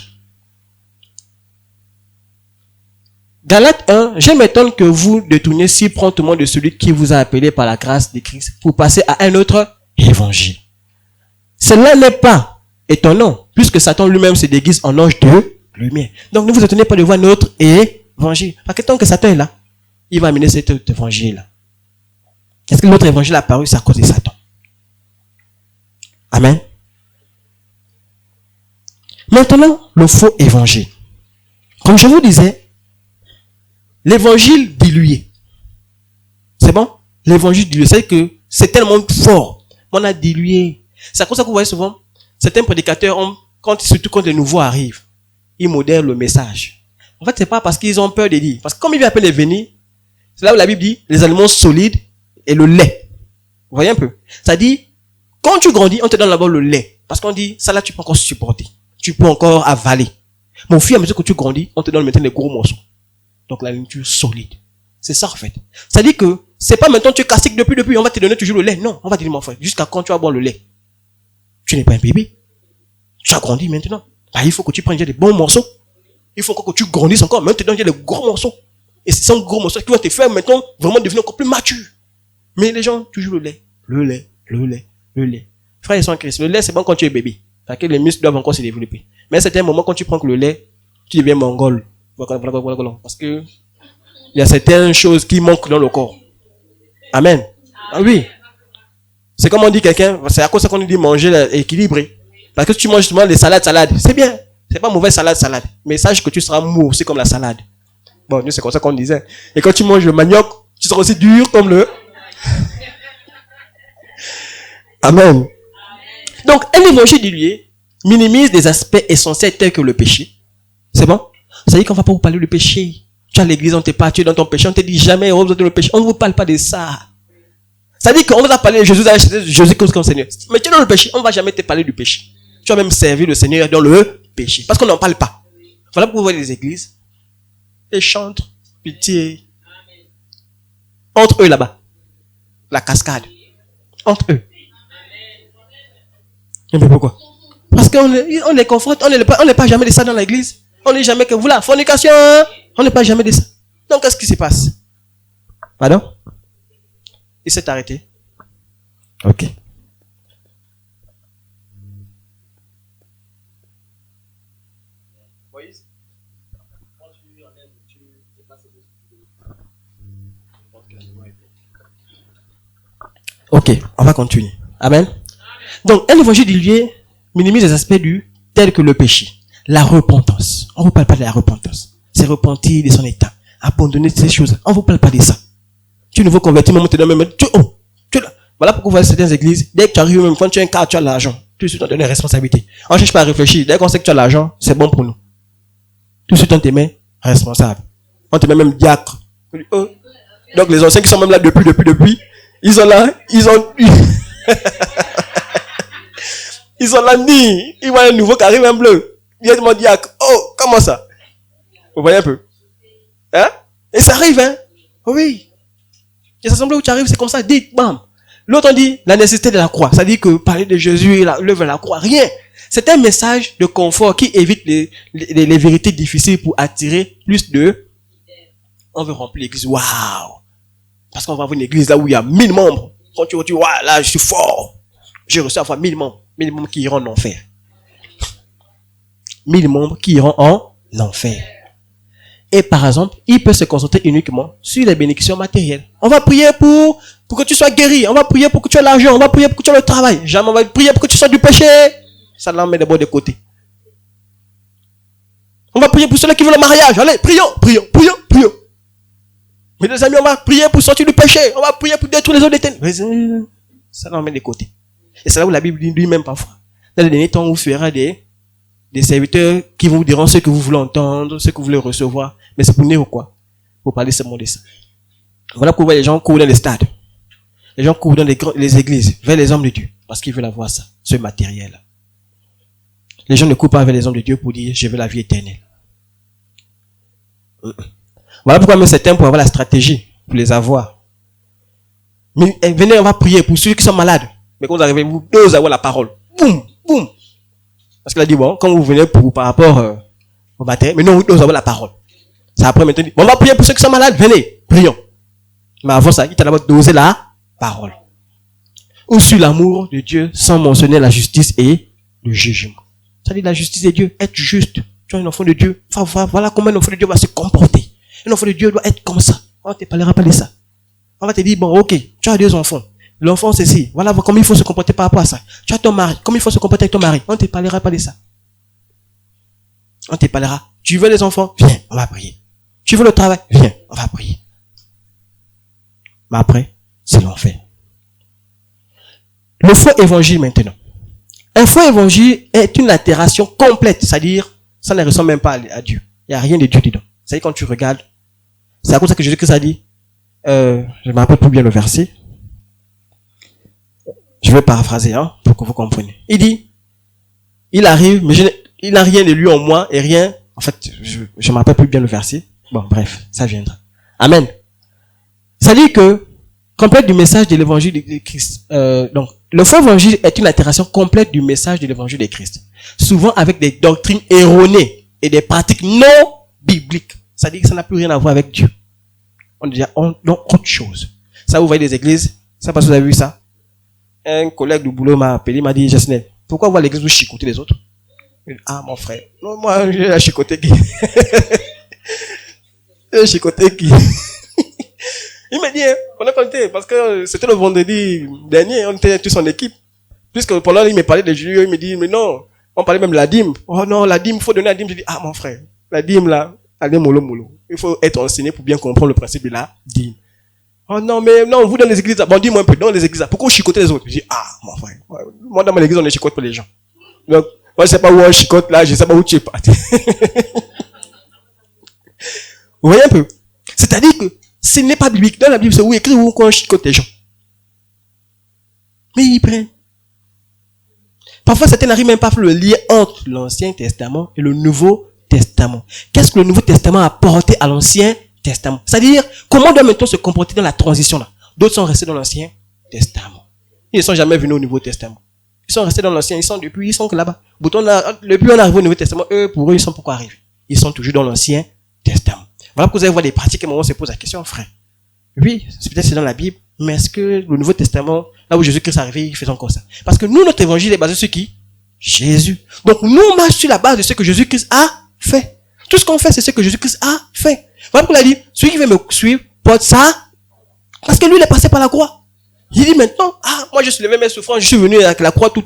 Galates 1, je m'étonne que vous détourniez si promptement de celui qui vous a appelé par la grâce de Christ pour passer à un autre évangile. Cela n'est pas étonnant, puisque Satan lui-même se déguise en ange de lumière. Donc ne vous étonnez pas de voir notre évangile. Parce que tant que Satan est là, il va amener cet autre évangile-là. Est-ce que l'autre évangile a apparu? C'est à cause de Satan. Amen. Maintenant, le faux évangile. Comme je vous disais, l'évangile dilué. C'est bon? L'évangile dilué, c'est que c'est tellement fort. On a dilué. C'est à cause ça que vous voyez souvent, certains prédicateurs, surtout quand les nouveaux arrivent, ils modèrent le message. En fait, c'est pas parce qu'ils ont peur de dire. Parce que comme il vient à peine venir, c'est là où la Bible dit les aliments solides et le lait. Vous voyez un peu? Ça dit, quand tu grandis, on te donne d'abord le lait. Parce qu'on dit, ça là, tu peux encore supporter. Tu peux encore avaler. Mais au fur et à mesure que tu grandis, on te donne maintenant les gros morceaux. Donc la nourriture solide. C'est ça en fait. Ça dit que c'est pas maintenant tu es cassique depuis, on va te donner toujours le lait. Non, on va te dire mon frère, jusqu'à quand tu vas boire le lait. Tu n'es pas un bébé. Tu as grandi maintenant. Bah, il faut que tu prennes des bons morceaux. Il faut que tu grandisses encore. Mais on te donne des gros morceaux. Et ce sont gros morceaux qui vont te faire maintenant vraiment devenir encore plus mature. Mais les gens, toujours le lait. Le lait, le lait, le lait. Frère et soeur en Christ, le lait c'est bon quand tu es bébé. Parce que les muscles doivent encore se développer. Mais à un certain moment, quand tu prends que le lait, tu deviens mongol. Parce que il y a certaines choses qui manquent dans le corps. Amen. Ah oui. C'est comme on dit quelqu'un, c'est à cause de ça qu'on dit manger équilibré. Parce que tu manges justement des salades. C'est bien. C'est pas mauvais salade. Mais sache que tu seras mou aussi comme la salade. Bon, nous c'est comme ça qu'on disait. Et quand tu manges le manioc, tu seras aussi dur comme le... Amen. Donc, un évangile dilué minimise des aspects essentiels tels que le péché. C'est bon? Ça dit qu'on va pas vous parler du péché. Tu es à l'église, on te parle, tu es dans ton péché, on te dit jamais, oh, vous êtes dans le péché. On ne vous parle pas de ça. Ça dit qu'on va parler de Jésus comme Seigneur. Mais tu es dans le péché, on ne va jamais te parler du péché. Tu as même servi le Seigneur dans le péché. Parce qu'on n'en parle pas. Voilà pourquoi vous voyez les églises. Ils chantent, pitié. Entre eux là-bas. La cascade. Entre eux. Mais pourquoi? Parce qu'on les confronte, on n'est pas jamais de ça dans l'église. On n'est jamais que vous là, fornication. On n'est pas jamais de ça. Donc qu'est-ce qui se passe? Pardon? Il s'est arrêté. Ok. Ok, on va continuer. Amen. Donc, un évangile dilué minimise les aspects tels que le péché, la repentance. On ne vous parle pas de la repentance. C'est repentir de son état, abandonner ces choses. On ne vous parle pas de ça. Tu ne veux convertir, même te donne même. Voilà pourquoi vous voyez certaines églises, dès que tu arrives, même quand tu as un cas, tu as l'argent. Tout de suite, on te donne les responsabilités. On ne cherche pas à réfléchir. Dès qu'on sait que tu as l'argent, c'est bon pour nous. Tout de suite, on te met responsable. On te met même diacre. Donc, les anciens qui sont même là depuis, ils sont là, ils ont là, ils voient un nouveau qui arrive, un bleu. Il est mon diacre. Oh, comment ça? Vous voyez un peu? Hein? Et ça arrive, hein? Oui. Les assemblées où tu arrives, c'est comme ça, dit, bam. L'autre on dit la nécessité de la croix. Ça dit que parler de Jésus et l'œuvre de la croix, rien. C'est un message de confort qui évite les vérités difficiles pour attirer plus de... On veut remplir l'église. Waouh! Parce qu'on va avoir une église là où il y a 1000 membres. Quand tu dis, waouh, là, je suis fort. J'ai reçu à fois 1000 membres. 1000 membres qui iront en enfer. 1000 membres qui iront en enfer. Et par exemple, il peut se concentrer uniquement sur les bénédictions matérielles. On va prier pour que tu sois guéri. On va prier pour que tu aies l'argent. On va prier pour que tu aies le travail. Jamais on va prier pour que tu sois du péché. Ça l'en met d'abord de côté. On va prier pour ceux qui veulent le mariage. Allez, prions. Mais les amis, on va prier pour sortir du péché. On va prier pour détruire les autres ténèbres. Ça l'en met de côté. Et c'est là où la Bible dit lui-même parfois. Dans les derniers temps, vous ferez des serviteurs qui vous diront ce que vous voulez entendre, ce que vous voulez recevoir. Mais c'est pour venir ou quoi? Pour parler seulement de ça. Voilà pourquoi les gens courent dans les stades. Les gens courent dans les églises, vers les hommes de Dieu. Parce qu'ils veulent avoir ça, ce matériel. Les gens ne courent pas vers les hommes de Dieu pour dire, je veux la vie éternelle. Voilà pourquoi même certains pour avoir la stratégie, pour les avoir. Mais venez, on va prier pour ceux qui sont malades. Mais quand vous arrivez, vous devez avoir la parole. Boum, boum. Parce qu'il a dit, bon, quand vous venez par rapport au matériel, mais non, vous devez avoir la parole. C'est après maintenant, on va prier pour ceux qui sont malades, venez, prions. Mais avant ça, il t'a d'abord dosé la parole. Ou sur l'amour de Dieu sans mentionner la justice et le jugement. Ça dit la justice de Dieu, être juste. Tu es un enfant de Dieu. Enfin, voilà comment un enfant de Dieu va se comporter. Un enfant de Dieu doit être comme ça. On ne te parlera pas de ça. On va te dire, bon, ok, tu as 2 enfants. L'enfant, c'est ci. Voilà comment il faut se comporter par rapport à ça. Tu as ton mari. Comment il faut se comporter avec ton mari. On ne te parlera pas de ça. On te parlera. Tu veux les enfants? Viens, on va prier. Tu veux le travail? Viens, on va prier. Mais après, c'est l'enfer. Le faux évangile maintenant. Un faux évangile est une altération complète. C'est-à-dire, ça ne ressemble même pas à Dieu. Il n'y a rien de Dieu dedans. C'est-à-dire, quand tu regardes, c'est à cause de ça que Jésus-Christ a dit, je ne me rappelle plus bien le verset. Je vais paraphraser, pour que vous compreniez. Il dit, il arrive, mais il n'a rien de lui en moi et rien. En fait, je ne me rappelle plus bien le verset. Bon, bref, ça viendra. Amen. Ça dit que, complète du message de l'évangile de Christ. Donc, le faux évangile est une altération complète du message de l'évangile de Christ. Souvent avec des doctrines erronées et des pratiques non bibliques. Ça dit que ça n'a plus rien à voir avec Dieu. On dit autre chose. Ça, vous voyez des églises. Ça, parce que vous avez vu ça. Un collègue du boulot m'a appelé, m'a dit, Jasnel, pourquoi voir l'église où chicoter les autres? Ah, mon frère. Non, moi, j'ai la chicoté qui. J'ai chicoté qui. Il m'a dit, on a compté, parce que c'était le vendredi dernier, on était tous en équipe. Puisque pendant il me parlait de Julien, il me dit, mais non, on parlait même de la dîme. Oh non, la dîme, il faut donner la dîme. Je dis, ah, mon frère, la dîme là, allez mollo. Il faut être enseigné pour bien comprendre le principe de la dîme. Oh non, mais non, vous dans les églises, bon, dis-moi un peu, dans les églises, pourquoi on chicote les autres? Je dis, ah, mon frère, moi dans mon église, on ne chicote pas les gens. Donc, moi je sais pas où on chicote là, je sais pas où tu es parti. Vous voyez un peu? C'est-à-dire que ce n'est pas biblique. Dans la Bible, c'est où écrit où on chicote les gens. Mais ils prennent. Parfois, certains n'arrivent même pas à faire le lien entre l'Ancien Testament et le Nouveau Testament. Qu'est-ce que le Nouveau Testament a apporté à l'Ancien Testament? C'est-à-dire, comment doit maintenant se comporter dans la transition là? D'autres sont restés dans l'Ancien Testament. Ils ne sont jamais venus au Nouveau Testament. Ils sont restés dans l'Ancien, ils sont que là-bas. Depuis on arrive au Nouveau Testament, pour eux, ils sont pourquoi arrivés? Ils sont toujours dans l'Ancien Testament. Voilà pourquoi vous allez voir des pratiques à un moment on se pose la question, frère. Oui, peut-être c'est dans la Bible, mais est-ce que le Nouveau Testament, là où Jésus-Christ est arrivé, il fait encore ça? Parce que nous, notre évangile est basé sur qui? Jésus. Donc nous, on marche sur la base de ce que Jésus-Christ a fait. Tout ce qu'on fait, c'est ce que Jésus-Christ a fait. Voilà pourquoi il a dit, celui qui veut me suivre, porte ça, parce que lui, il est passé par la croix. Il dit maintenant, moi je suis levé mes souffrances, je suis venu avec la croix, tout.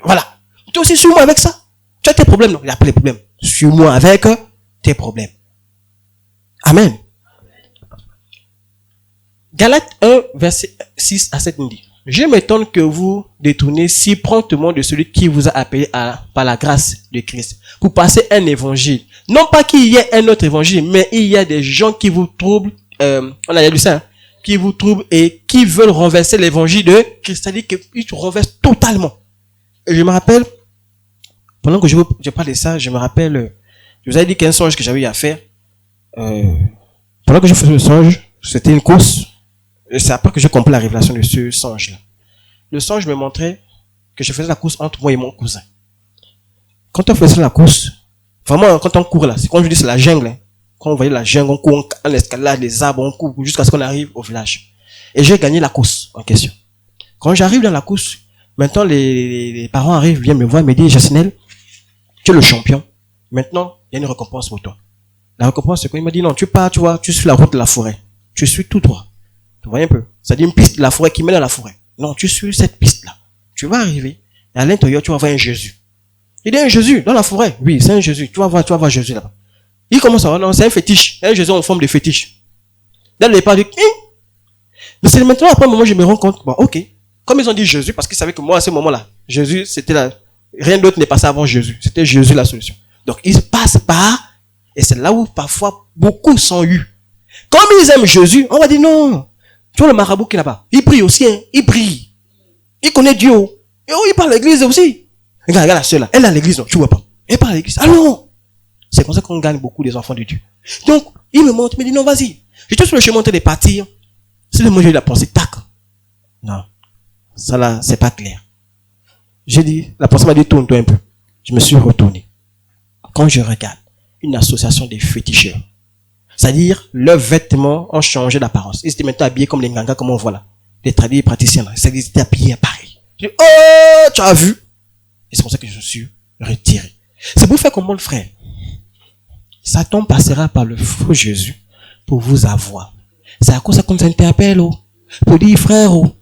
Voilà. Tu aussi, suis-moi avec ça. Tu as tes problèmes, non? Il n'y a pas les problèmes. Suis-moi avec tes problèmes. Amen. Galates 1, verset 6 à 7 nous dit, je m'étonne que vous détournez si promptement de celui qui vous a appelé par la grâce de Christ pour passer un évangile. Non pas qu'il y ait un autre évangile, mais il y a des gens qui vous troublent, on a lu ça, qui vous troublent et qui veulent renverser l'évangile de Christ. C'est-à-dire qu'ils te renversent totalement. Et je me rappelle, pendant que je parle de ça, je me rappelle, je vous avais dit qu'un songe que j'avais eu à faire, pendant que je faisais le songe, c'était une course. c'est après que j'ai compris la révélation de ce songe-là. Le songe me montrait que je faisais la course entre moi et mon cousin. Quand on faisait la course, vraiment, quand on court là, c'est quand je dis c'est la jungle, hein. Quand on voyait la jungle, on court en escalade, les arbres, on court jusqu'à ce qu'on arrive au village. Et j'ai gagné la course en question. Quand j'arrive dans la course, maintenant les parents arrivent, viennent me voir, me disent, Jacinel, tu es le champion. Maintenant, il y a une récompense pour toi. La récompense, c'est quoi? Il m'a dit, non, tu pars, tu vois, tu suis la route de la forêt. Tu suis tout droit. Tu vois un peu? Ça dit une piste de la forêt qui mène à la forêt. Non, tu suis cette piste-là. Tu vas arriver, et à l'intérieur, tu vas voir un Jésus. Il y a un Jésus dans la forêt. Oui, c'est un Jésus. Tu vas voir Jésus là-bas. Il commence à voir, non, c'est un fétiche. Un Jésus en forme de fétiche. Dans le départ, mais c'est maintenant, après un moment, je me rends compte, bon, ok. Comme ils ont dit Jésus, parce qu'ils savaient que moi, à ce moment-là, Jésus, c'était là. Rien d'autre n'est passé avant Jésus. C'était Jésus la solution. Donc, ils passent par, et c'est là où parfois beaucoup sont eus. Comme ils aiment Jésus, on va dire non. Tu vois le marabout qui est là-bas. Il prie aussi, hein. Il prie. Il connaît Dieu. Et il parle à l'église aussi. Regarde la seule là. Elle est à l'église, non, tu vois pas. Elle parle à l'église. Ah non. C'est comme ça qu'on gagne beaucoup des enfants de Dieu. Donc, il me montre, il me dit non, vas-y. J'étais sur le chemin en train de partir. C'est le moment où j'ai eu la pensée, tac. Non. Ça là, c'est pas clair. J'ai dit, la personne m'a dit, tourne-toi un peu. Je me suis retourné. Quand je regarde, une association des féticheurs. C'est-à-dire, leurs vêtements ont changé d'apparence. Ils étaient maintenant habillés comme les Ngangas, comme on voit là. Les tradis praticiens là. C'est-à-dire, ils étaient habillés pareil. Je dis, oh, tu as vu? Et c'est pour ça que je me suis retiré. C'est pour faire comment le frère? Satan passera par le faux Jésus pour vous avoir. C'est à cause qu'on nous interpelle, oh, pour dire, frère, oh,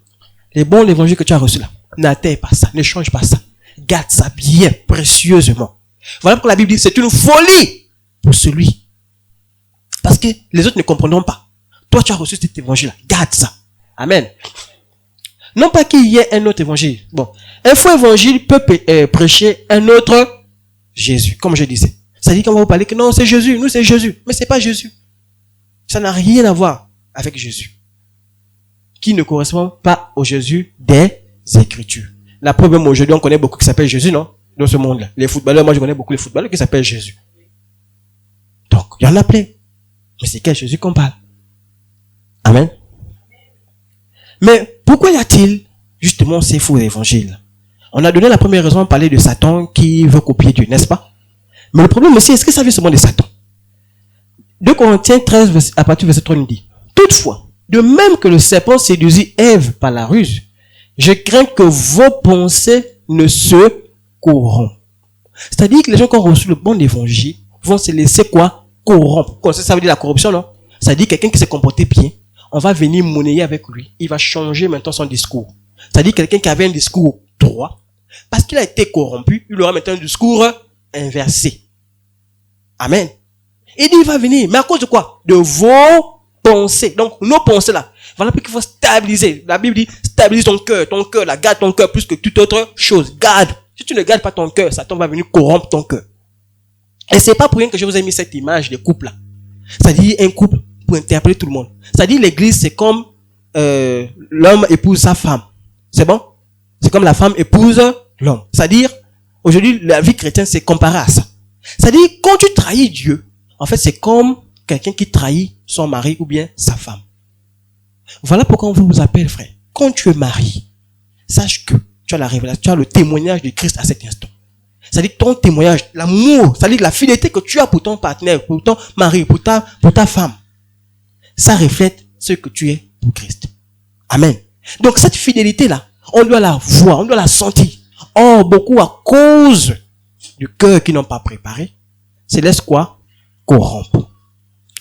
les bons l'évangile que tu as reçu là, n'atteins pas ça, ne change pas ça. Garde ça bien, précieusement. Voilà pourquoi la Bible dit, c'est une folie pour celui. Parce que les autres ne comprendront pas. Toi, tu as reçu cet évangile là, garde ça. Amen. Non pas qu'il y ait un autre évangile. Bon, un faux évangile peut prêcher un autre Jésus, comme je disais. Ça dit qu'on va vous parler que non, c'est Jésus, nous c'est Jésus. Mais c'est pas Jésus. Ça n'a rien à voir avec Jésus. Qui ne correspond pas au Jésus des Écritures. La preuve, même aujourd'hui, on connaît beaucoup qui s'appelle Jésus, non? Dans ce monde-là. Les footballeurs, moi je connais beaucoup les footballeurs qui s'appellent Jésus. Donc, il y en a plein. Mais c'est quel Jésus qu'on parle? Amen. Mais pourquoi y a-t-il justement ces faux évangiles? On a donné la première raison, on parlait de Satan qui veut copier Dieu, n'est-ce pas? Mais le problème aussi, est-ce que ça vient seulement de Satan? 2 Corinthiens 13, à partir du verset 3, nous dit, toutefois, de même que le serpent séduisit Ève par la ruse, je crains que vos pensées ne se corrompent. C'est-à-dire que les gens qui ont reçu le bon évangile vont se laisser quoi? Corrompre. Ça veut dire la corruption, non? Ça veut dire quelqu'un qui s'est comporté bien, on va venir monnayer avec lui. Il va changer maintenant son discours. C'est-à-dire quelqu'un qui avait un discours droit, parce qu'il a été corrompu, il aura maintenant un discours inversé. Amen. Il dit, il va venir. Mais à cause de quoi? De vos pensées. Donc, nos pensées là. Voilà pourquoi il faut stabiliser. La Bible dit, stabilise ton cœur là. Garde ton cœur plus que toute autre chose. Garde. Si tu ne gardes pas ton cœur, Satan va venir corrompre ton cœur. Et c'est pas pour rien que je vous ai mis cette image de couple là. C'est-à-dire un couple pour interpeller tout le monde. C'est-à-dire l'église, c'est comme l'homme épouse sa femme. C'est bon? C'est comme la femme épouse l'homme. C'est-à-dire, aujourd'hui, la vie chrétienne, c'est comparé à ça. C'est-à-dire, quand tu trahis Dieu, en fait, c'est comme quelqu'un qui trahit son mari ou bien sa femme. Voilà pourquoi on vous appelle, frère. Quand tu es marié, sache que tu as la révélation, tu as le témoignage de Christ à cet instant. C'est-à-dire ton témoignage, l'amour, c'est-à-dire la fidélité que tu as pour ton partenaire, pour ton mari, pour ta femme. Ça reflète ce que tu es pour Christ. Amen. Donc cette fidélité-là, on doit la voir, on doit la sentir. Or, beaucoup à cause du cœur qu'ils n'ont pas préparé, se laisse quoi? Corrompre.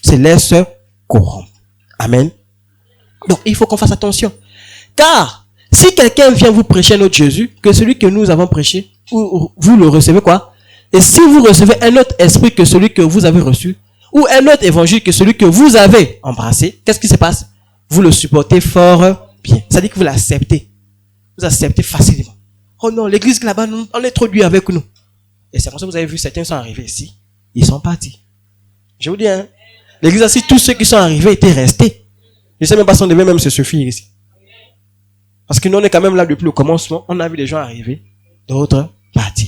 Se laisse corrompre. Amen. Donc, il faut qu'on fasse attention. Car, si quelqu'un vient vous prêcher un autre Jésus, que celui que nous avons prêché, vous le recevez quoi? Et si vous recevez un autre esprit que celui que vous avez reçu, ou un autre évangile que celui que vous avez embrassé, qu'est-ce qui se passe? Vous le supportez fort bien. Ça dit que vous l'acceptez. Vous acceptez facilement. Oh non, l'église là-bas, on est trop dur avec nous. Et c'est pour ça que vous avez vu certains sont arrivés ici. Ils sont partis. Je vous dis, hein, l'église ici, tous ceux qui sont arrivés étaient restés. Je ne sais même pas si on devait même se suffire ici. Parce que nous, on est quand même là depuis le commencement. On a vu des gens arriver, d'autres partir.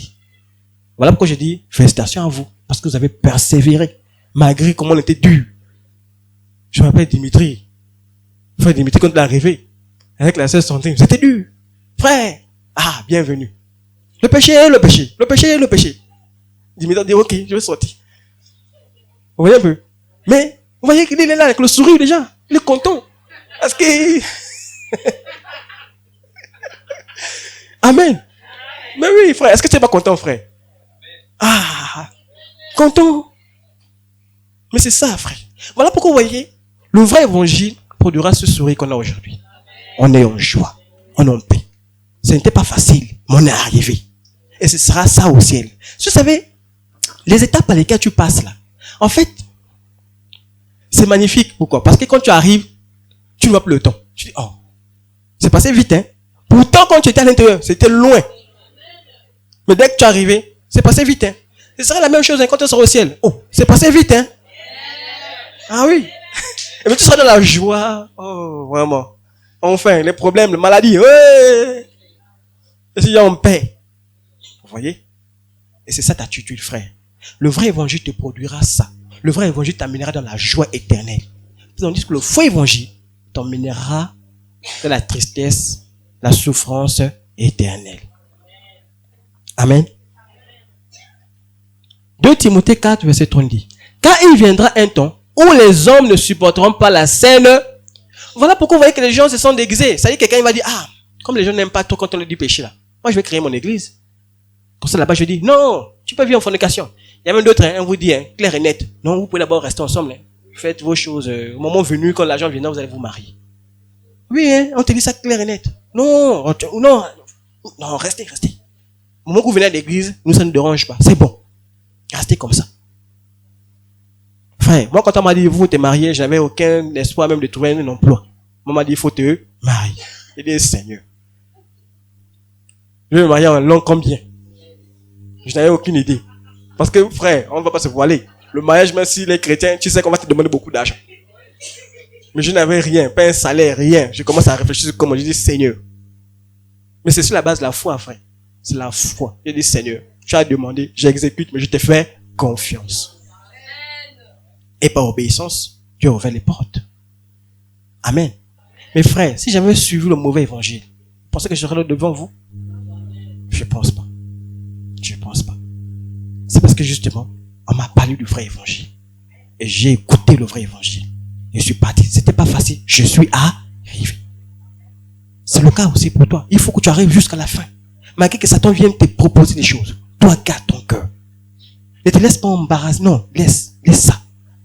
Voilà pourquoi je dis félicitations à vous. Parce que vous avez persévéré. Malgré comment on était dur. Je m'appelle Dimitri. Frère Dimitri, quand il est arrivé, avec la sœur Sandrine, c'était dur. Frère, bienvenue. Le péché, le péché, le péché, le péché. Dimitri dit, ok, je vais sortir. Vous voyez un peu? Mais, vous voyez qu'il est là avec le sourire déjà. Il est content. Parce que... Amen. Mais oui, frère, est-ce que tu n'es pas content, frère? Content. Mais c'est ça, frère. Voilà pourquoi, vous voyez, le vrai évangile produira ce sourire qu'on a aujourd'hui. On est en joie. On est en paix. Ce n'était pas facile, mais on est arrivé. Et ce sera ça au ciel. Vous savez, les étapes par lesquelles tu passes là, en fait, c'est magnifique. Pourquoi? Parce que quand tu arrives, tu ne vois plus le temps. Tu dis, c'est passé vite, hein. Pourtant, quand tu étais à l'intérieur, c'était loin. Mais dès que tu es arrivé, c'est passé vite, hein. Ce serait la même chose quand tu seras au ciel. C'est passé vite, hein. Ah oui. Et puis tu seras dans la joie. Vraiment. Enfin, les problèmes, les maladies. Ouais. Et si en paix. Vous voyez? Et c'est ça ta attitude, frère. Le vrai évangile te produira ça. Le vrai évangile t'amènera dans la joie éternelle. Tandis que le faux évangile t'emmènera dans la tristesse, la souffrance éternelle. Amen. 2 Timothée 4, verset 30 dit, car il viendra un temps où les hommes ne supporteront pas la scène. Voilà pourquoi vous voyez que les gens se sont déguisés. Ça y est, quelqu'un il va dire, comme les gens n'aiment pas trop quand on leur dit péché là, moi je vais créer mon église. Comme ça là-bas je dis, non, tu peux vivre en fornication. Il y a même d'autres, on vous dit, clair et net. Non, vous pouvez d'abord rester ensemble. Faites vos choses. Au moment venu, quand l'argent viendra, vous allez vous marier. Oui, on te dit ça clair et net. Non, restez. Au moment où vous venez à l'église, nous ça ne nous dérange pas. C'est bon. Restez comme ça. Frère, moi quand on m'a dit, vous te mariez, je n'avais aucun espoir même de trouver un emploi. On m'a dit, il faut te marier. J'ai dit, Seigneur. Je vais me marier en long combien? Je n'avais aucune idée. Parce que, frère, on ne va pas se voiler. Le mariage, même si les chrétiens, tu sais qu'on va te demander beaucoup d'argent. Mais je n'avais rien, pas un salaire, rien. Je commence à réfléchir comment je dis, Seigneur. Mais c'est sur la base de la foi, frère. C'est la foi. Je dis, Seigneur, tu as demandé, j'exécute, mais je te fais confiance. Et par obéissance, Dieu a ouvert les portes. Amen. Mes frères, si j'avais suivi le mauvais évangile, vous pensez que je serais là devant vous? Je pense pas. C'est parce que justement, on m'a parlé du vrai évangile. Et j'ai écouté le vrai évangile. Et je suis parti. C'était pas facile. Je suis arrivé. C'est le cas aussi pour toi. Il faut que tu arrives jusqu'à la fin. Malgré que Satan vienne te proposer des choses. Toi, garde ton cœur. Ne te laisse pas embarrasser. Non, laisse ça.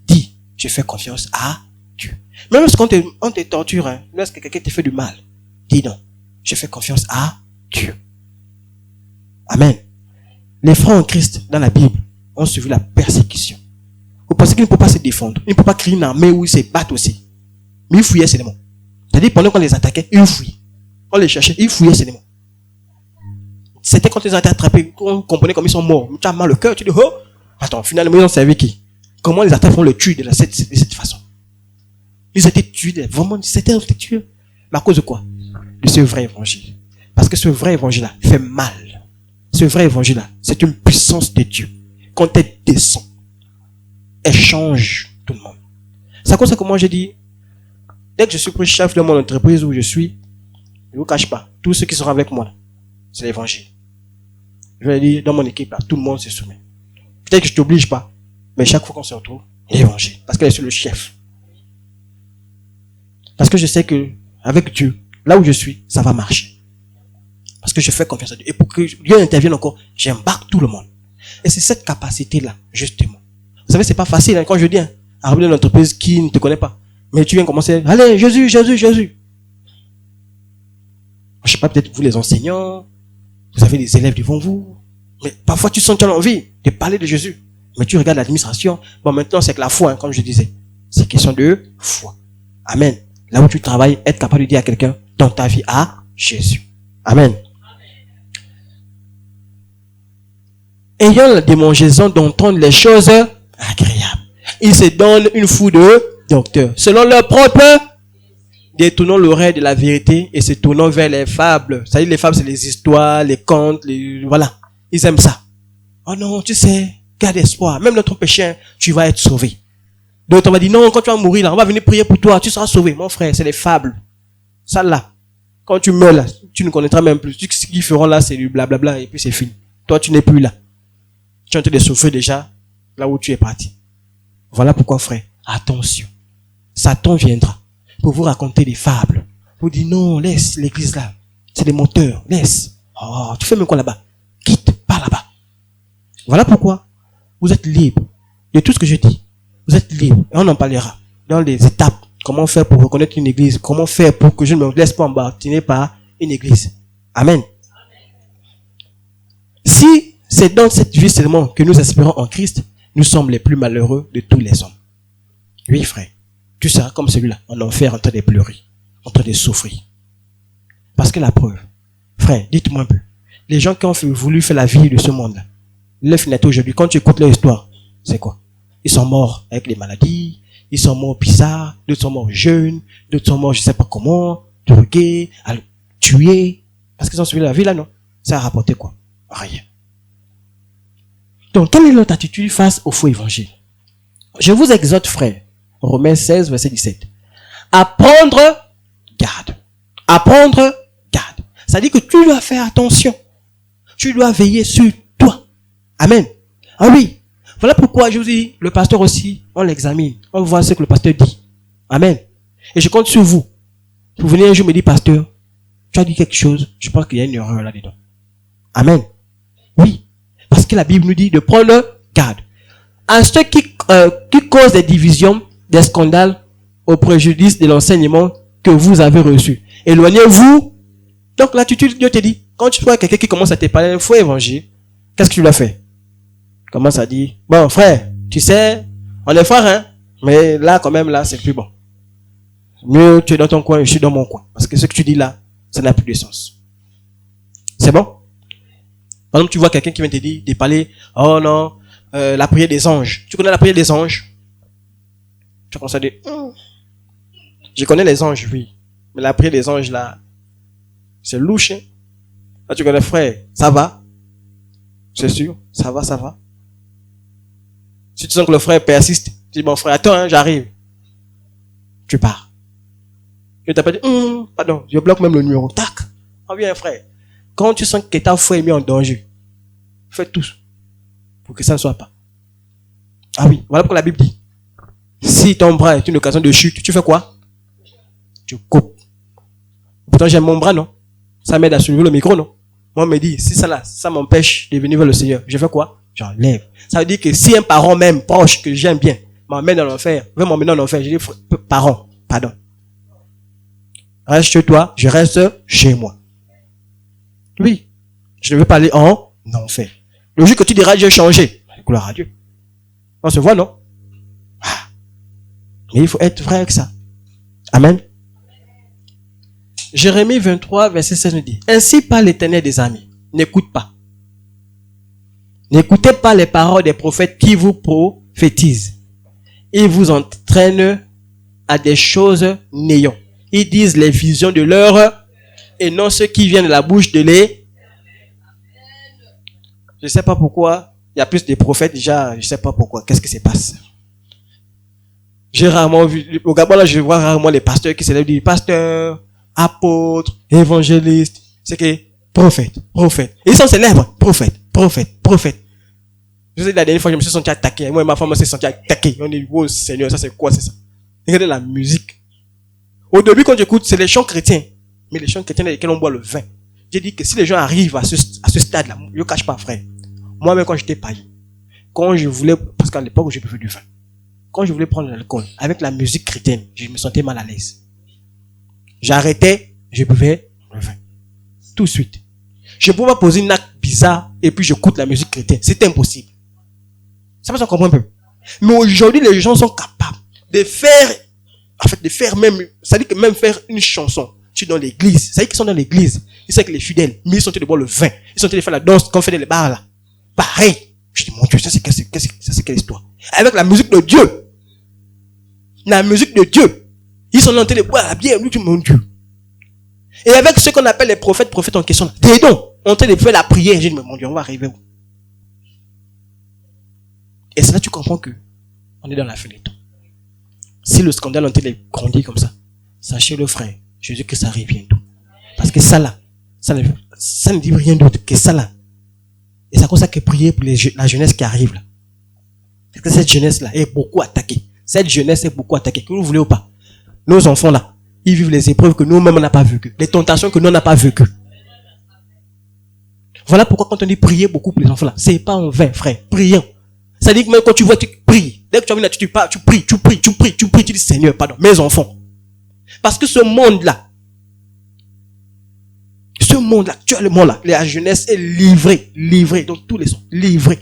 Dis, je fais confiance à Dieu. Même lorsqu'on te torture, lorsque quelqu'un te fait du mal, dis non, je fais confiance à Dieu. Amen. Les frères en Christ, dans la Bible, ont suivi la persécution. Vous pensez qu'il ne peut pas se défendre. Il ne peut pas créer une armée où ils se battent aussi. Mais ils fouillaient seulement. C'est-à-dire, pendant qu'on les attaquait, ils fouillaient. On les cherchait, ils fouillaient seulement. C'était quand ils ont été attrapés, qu'on comprenait comme ils sont morts. Tu as mal au cœur, tu dis, attends, finalement, ils ont servi qui? Comment les attaques font le tuer de cette façon? Ils étaient tués, vraiment, c'était tués. Mais à cause de quoi? De ce vrai évangile. Parce que ce vrai évangile-là fait mal. Ce vrai évangile-là, c'est une puissance de Dieu. Quand elle descend, elle change tout le monde. C'est à cause de ça que moi j'ai dit, dès que je suis pris chef de mon entreprise où je suis, je ne vous cache pas, tous ceux qui seront avec moi, c'est l'évangile. Je vais dire, dans mon équipe, là, tout le monde se soumet. Peut-être que je ne t'oblige pas, mais chaque fois qu'on se retrouve, l'évangile. Parce que je suis le chef. Parce que je sais que, avec Dieu, là où je suis, ça va marcher. Parce que je fais confiance à Dieu. Et pour que Dieu intervienne encore, j'embarque tout le monde. Et c'est cette capacité-là, justement. Vous savez, c'est pas facile, quand je dis, arriver dans une entreprise qui ne te connaît pas. Mais tu viens commencer, allez, Jésus. Je sais pas, peut-être vous les enseignants, vous avez des élèves devant vous. Mais parfois, tu sens que tu as envie de parler de Jésus. Mais tu regardes l'administration. Bon, maintenant, c'est que la foi, comme je disais. C'est question de foi. Amen. Là où tu travailles, être capable de dire à quelqu'un, dans ta vie, à Jésus. Amen. Ayant la démangeaison d'entendre les choses agréables. Ils se donnent une foule de docteurs. Selon leur propre, détournant l'oreille de la vérité et se tournant vers les fables. C'est-à-dire les fables, c'est les histoires, les contes, voilà. Ils aiment ça. Oh non, tu sais, garde espoir. Même dans ton péché, tu vas être sauvé. D'autres, on va dire, non, quand tu vas mourir, là, on va venir prier pour toi, tu seras sauvé. Mon frère, c'est des fables. Ça, là, quand tu meurs, là, tu ne connaîtras même plus. Ce qu'ils feront là, c'est du blablabla, et puis c'est fini. Toi, tu n'es plus là. Tu es en train de souffrir déjà, là où tu es parti. Voilà pourquoi, frère, attention. Satan viendra pour vous raconter des fables. Vous dites, non, laisse l'église là. C'est des menteurs, laisse. Oh, tu fais même quoi là-bas? Quitte, pas là-bas. Voilà pourquoi vous êtes libre de tout ce que je dis. Vous êtes libre. Et on en parlera dans les étapes. Comment faire pour reconnaître une église? Comment faire pour que je ne me laisse pas embarquer par une église? Amen. Si c'est dans cette vie seulement que nous espérons en Christ, nous sommes les plus malheureux de tous les hommes. Oui, frère. Tu seras comme celui-là, en enfer, en train de pleurer, en train de souffrir. Parce que la preuve, frère, dites-moi un peu. Les gens qui ont voulu faire la vie de ce monde-là, leur finalité aujourd'hui, quand tu écoutes leur histoire, c'est quoi? Ils sont morts avec des maladies, ils sont morts bizarres, d'autres sont morts jeunes, d'autres sont morts je sais pas comment, drogués, tués, parce qu'ils ont suivi la vie là, non? Ça a rapporté quoi? Rien. Donc, quelle est notre attitude face au faux évangile? Je vous exhorte, frère, Romains 16, verset 17, à prendre garde. À prendre garde. Ça dit que tu dois faire attention. Tu dois veiller sur toi. Amen. Ah oui. Voilà pourquoi je vous dis, le pasteur aussi, on l'examine. On voit ce que le pasteur dit. Amen. Et je compte sur vous. Vous venez un jour me dire, pasteur, tu as dit quelque chose. Je pense qu'il y a une erreur là-dedans. Amen. Oui. Parce que la Bible nous dit de prendre garde. À ceux qui causent des divisions, des scandales, au préjudice de l'enseignement que vous avez reçu. Éloignez-vous. Donc l'attitude, Dieu te dit, quand tu vois quelqu'un qui commence à te parler un faux évangile, qu'est-ce que tu dois faire? Commence à dire, bon frère, tu sais, on est frères, hein, mais là quand même là c'est plus bon. Mieux tu es dans ton coin, je suis dans mon coin. Parce que ce que tu dis là, ça n'a plus de sens. C'est bon? Par exemple, tu vois quelqu'un qui vient te dire, de parler, oh non, la prière des anges. Tu connais la prière des anges? Tu commences à dire, je connais les anges, oui. Mais la prière des anges là, c'est louche. Hein? Là, tu connais, frère, ça va? C'est sûr, ça va, ça va. Si tu sens que le frère persiste, tu dis, bon frère, attends, hein, j'arrive. Tu pars. Je t'appelle, pardon, je bloque même le numéro. Tac. Ah bien, frère. Quand tu sens que ta foi est mise en danger, fais tout pour que ça ne soit pas. Ah oui, voilà pourquoi la Bible dit. Si ton bras est une occasion de chute, tu fais quoi? Tu coupes. Pourtant, j'aime mon bras, non? Ça m'aide à soulever le micro, non? Moi, on me dit, si ça là, ça m'empêche de venir vers le Seigneur, je fais quoi? J'enlève. Ça veut dire que si un parent même proche que j'aime bien m'emmène dans l'enfer, veut m'emmener dans l'enfer, je dis, parent, pardon. Reste chez toi, je reste chez moi. Oui. Je ne veux pas aller en enfer. Le jour que tu diras, j'ai changé. Gloire à Dieu. On se voit, non? Mais il faut être vrai avec ça. Amen. Jérémie 23, verset 16 nous dit, ainsi parle l'Éternel des amis. N'écoute pas. N'écoutez pas les paroles des prophètes qui vous prophétisent. Ils vous entraînent à des choses néant. Ils disent les visions de l'heure et non ceux qui viennent de la bouche de les. Je ne sais pas pourquoi. Il y a plus de prophètes déjà. Je ne sais pas pourquoi. Qu'est-ce qui se passe? J'ai rarement vu. Au Gabon, là, je vois rarement les pasteurs qui s'élèvent du pasteur, apôtre, évangéliste. C'est que prophète. Ils sont célèbres. Prophète. Je sais, la dernière fois, je me suis senti attaqué. Moi et ma femme, on s'est senti attaqué. On dit, oh Seigneur, ça c'est quoi, c'est ça? Regardez la musique. Au début, quand j'écoute, c'est les chants chrétiens. Mais les chants chrétiens dans lesquels on boit le vin. J'ai dit que si les gens arrivent à ce stade-là, je ne cache pas, frère. Moi-même, quand j'étais païen, quand je voulais, parce qu'à l'époque, je buvais du vin. Quand je voulais prendre l'alcool, avec la musique chrétienne, je me sentais mal à l'aise. J'arrêtais, je buvais le vin. Tout de suite. Je ne pouvais pas poser une acte bizarre et puis j'écoute la musique chrétienne. C'était impossible. Ça va, ça comprend un peu. Mais aujourd'hui, les gens sont capables de faire même, ça dit que même faire une chanson. Tu es dans l'église. Ça dit qu'ils sont dans l'église. Ils savent que les fidèles, mais ils sont en train de boire le vin. Ils sont en train de faire la danse comme on fait dans les bars là. Pareil. Je dis, mon Dieu, ça c'est quelle histoire? Avec la musique de Dieu. La musique de Dieu. Ils sont en train de boire la bière. Mon Dieu. Et avec ce qu'on appelle les prophètes en question, des dons, en train de faire la prière. J'ai dit, mais mon Dieu, on va arriver où? Et c'est là que tu comprends que on est dans la fin des temps. Si le scandale en est grandi comme ça, sachez le frère, Jésus-Christ arrive bientôt. Parce que ça là, ça ne dit rien d'autre que ça là. Et c'est comme ça que prier pour la jeunesse qui arrive là. Parce que cette jeunesse là est beaucoup attaquée. Cette jeunesse est beaucoup attaquée, que vous voulez ou pas. Nos enfants là, ils vivent les épreuves que nous-mêmes on n'a pas vécues. Les tentations que nous on n'a pas vécues. Voilà pourquoi quand on dit prier beaucoup pour les enfants là, c'est pas en vain, frère. Prions. Ça dit que même quand tu vois, tu pries. Dès que tu as vu là, tu pries, tu dis Seigneur, pardon, mes enfants. Parce que ce monde-là, actuellement là, la jeunesse est livrée, dans tous les sens, livrée.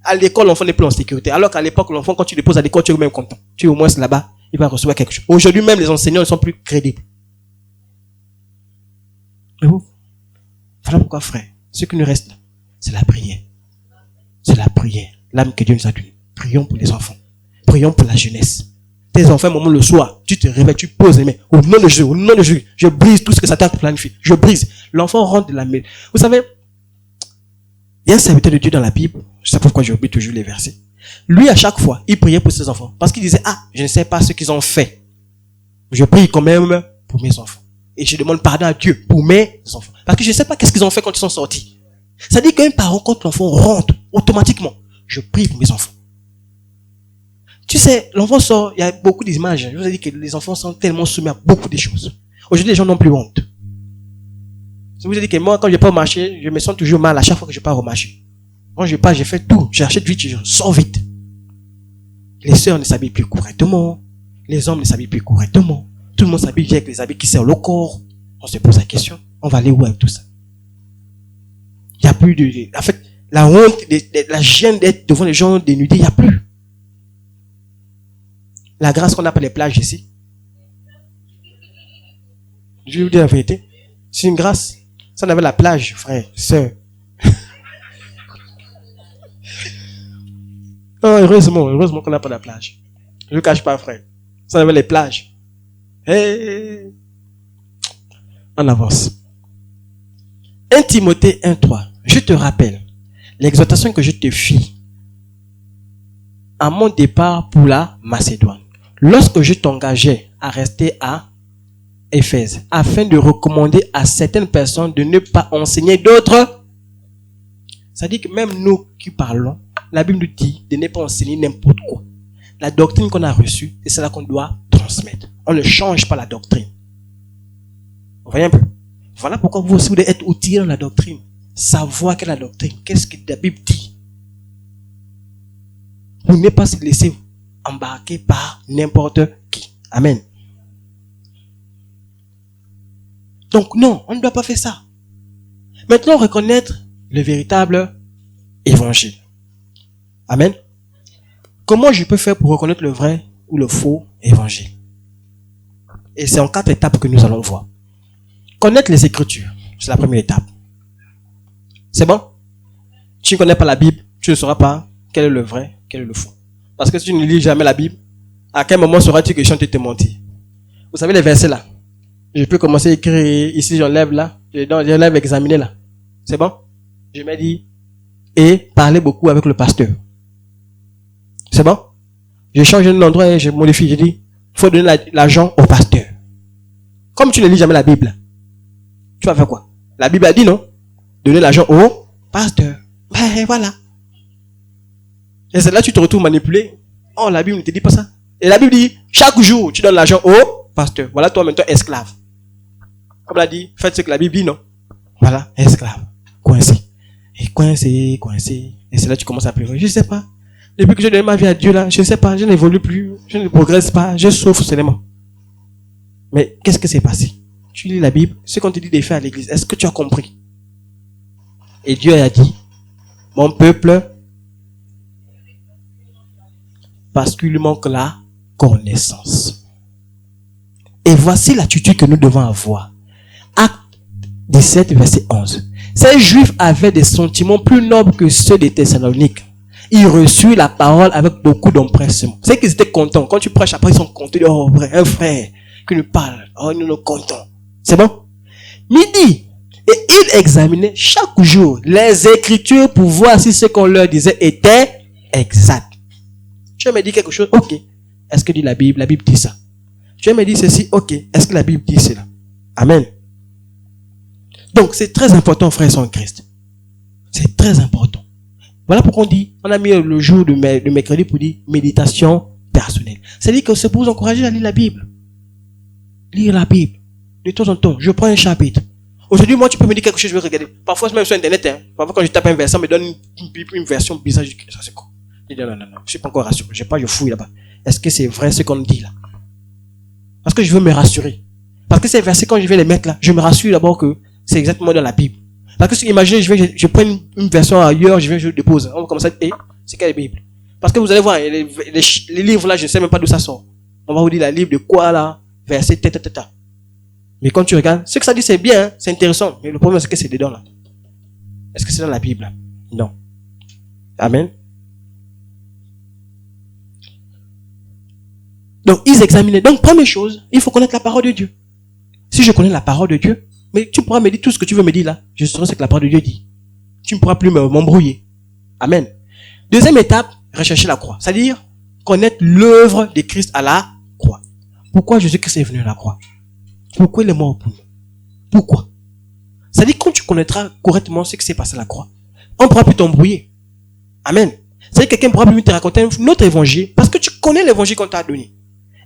À l'école, l'enfant n'est plus en sécurité. Alors qu'à l'époque, l'enfant, quand tu le poses à l'école, tu es même content. Tu es au moins là-bas, il va recevoir quelque chose. Aujourd'hui, même les enseignants ne sont plus crédibles. Mais vous, voilà pourquoi, frère, ce qui nous reste là, c'est la prière. C'est la prière. L'âme que Dieu nous a donnée. Prions pour les enfants. Prions pour la jeunesse. Tes enfants, un moment le soir, tu te réveilles, tu poses les mains. Au nom de Jésus, je brise tout ce que Satan planifie. Je brise. L'enfant rentre de la maison. Vous savez, il y a un serviteur de Dieu dans la Bible. Je sais pourquoi j'oublie toujours les versets. Lui, à chaque fois, il priait pour ses enfants. Parce qu'il disait, je ne sais pas ce qu'ils ont fait. Je prie quand même pour mes enfants. Et je demande pardon à Dieu pour mes enfants. Parce que je ne sais pas qu'est-ce qu'ils ont fait quand ils sont sortis. Ça dit qu'un parent, quand l'enfant rentre, automatiquement, je prie pour mes enfants. Tu sais, l'enfant sort, il y a beaucoup d'images. Je vous ai dit que les enfants sont tellement soumis à beaucoup de choses. Aujourd'hui, les gens n'ont plus honte. Je vous ai dit que moi, quand je pars au marché, je me sens toujours mal à chaque fois que je pars au marché. Quand je pars, je fais tout. J'achète vite, je sors vite. Les sœurs ne s'habillent plus correctement. Les hommes ne s'habillent plus correctement. Tout le monde s'habille avec les habits qui servent le corps. On se pose la question, on va aller où avec tout ça? Il n'y a plus de... En fait, la honte, la gêne d'être devant les gens dénudés, il n'y a plus. La grâce qu'on appelle les plages ici. Je vais vous dire la vérité. C'est une grâce. Ça, on avait la plage, frère, sœur. Non, heureusement qu'on n'a pas la plage. Je ne cache pas, frère. Ça, on avait les plages. Hey. On avance. 1 Timothée 1:3. Je te rappelle l'exhortation que je te fis à mon départ pour la Macédoine, lorsque je t'engageais à rester à Éphèse, afin de recommander à certaines personnes de ne pas enseigner d'autres. Ça dit que même nous qui parlons, la Bible nous dit de ne pas enseigner n'importe quoi. La doctrine qu'on a reçue, c'est celle qu'on doit transmettre. On ne change pas la doctrine. Vous voyez un peu? Voilà pourquoi vous aussi vous devez être outillé dans la doctrine. Savoir quelle est la doctrine. Qu'est-ce que la Bible dit? Vous ne pas se laisser embarquer par n'importe qui. Amen. Donc non, on ne doit pas faire ça. Maintenant, reconnaître le véritable évangile. Amen. Comment je peux faire pour reconnaître le vrai ou le faux évangile? Et c'est en 4 étapes que nous allons voir. Connaître les Écritures, c'est la première étape. C'est bon? Tu ne connais pas la Bible, tu ne sauras pas quel est le vrai, quel est le faux. Parce que si tu ne lis jamais la Bible, à quel moment sauras-tu que je te mentir? Vous savez les versets là? Je peux commencer à écrire ici, j'enlève là, j'enlève examiner là. C'est bon? Je me dis, et parler beaucoup avec le pasteur. C'est bon? Je change un endroit et je modifie, je dis, faut donner l'argent au pasteur. Comme tu ne lis jamais la Bible, tu vas faire quoi? La Bible a dit non? Donner l'argent au pasteur. Ben voilà. Et c'est là que tu te retrouves manipulé. Oh, la Bible ne te dit pas ça. Et la Bible dit, chaque jour, tu donnes l'argent au pasteur. Voilà toi maintenant esclave. Comme elle a dit, faites ce que la Bible dit, non? Voilà, esclave. Coincé. Et coincé. Et c'est là que tu commences à pleurer. Je ne sais pas. Depuis que j'ai donné ma vie à Dieu là, je ne sais pas, je n'évolue plus, je ne progresse pas, je souffre seulement. Mais qu'est-ce que s'est passé? Tu lis la Bible, ce qu'on te dit de faire à l'église, est-ce que tu as compris? Et Dieu a dit, mon peuple, parce qu'il lui manque la connaissance. Et voici l'attitude que nous devons avoir. Acte 17, verset 11. Ces Juifs avaient des sentiments plus nobles que ceux des Thessaloniques. Ils reçurent la parole avec beaucoup d'empressement. C'est qu'ils étaient contents. Quand tu prêches, après ils sont contents. Oh, un frère qui nous parle. Oh, nous nous comptons. C'est bon? Midi. Et ils examinaient chaque jour les Écritures pour voir si ce qu'on leur disait était exact. Tu me dis quelque chose? Ok. Est-ce que dit la Bible? La Bible dit ça. Tu vas me dire ceci, ok. Est-ce que la Bible dit cela? Amen. Donc, c'est très important, frères et sœurs en Christ. C'est très important. Voilà pourquoi on a mis le jour de mercredi pour dire méditation personnelle. C'est-à-dire que c'est pour vous encourager à lire la Bible. Lire la Bible. De temps en temps, je prends un chapitre. Aujourd'hui, moi, tu peux me dire quelque chose, je vais regarder. Parfois, même sur Internet, parfois quand je tape un verset, on me donne une version bizarre. Je dis, ça c'est quoi? Je dis, non, je suis pas encore rassuré. Je fouille là-bas. Est-ce que c'est vrai ce qu'on me dit là? Parce que je veux me rassurer. Parce que ces versets, quand je vais les mettre là, je me rassure d'abord que c'est exactement dans la Bible. Parce que imaginez, je prends une version ailleurs, je dépose. On va commencer à dire, c'est quelle Bible? Parce que vous allez voir, les livres là, je ne sais même pas d'où ça sort. On va vous dire la livre de quoi là, verset, tata. Mais quand tu regardes, ce que ça dit c'est bien, hein, c'est intéressant. Mais le problème c'est que c'est dedans là. Est-ce que c'est dans la Bible là? Non. Amen. Donc, ils examinaient. Donc, première chose, il faut connaître la parole de Dieu. Si je connais la parole de Dieu, mais tu pourras me dire tout ce que tu veux me dire là. Je saurai ce que la parole de Dieu dit. Tu ne pourras plus m'embrouiller. Amen. Deuxième étape, rechercher la croix. C'est-à-dire, connaître l'œuvre de Christ à la croix. Pourquoi Jésus-Christ est venu à la croix? Pourquoi il est mort pour nous? Pourquoi? C'est-à-dire, quand tu connaîtras correctement ce qui s'est passé à la croix, on ne pourra plus t'embrouiller. Amen. C'est-à-dire, quelqu'un ne pourra plus te raconter notre évangile parce que tu connais l'évangile qu'on t'a donné.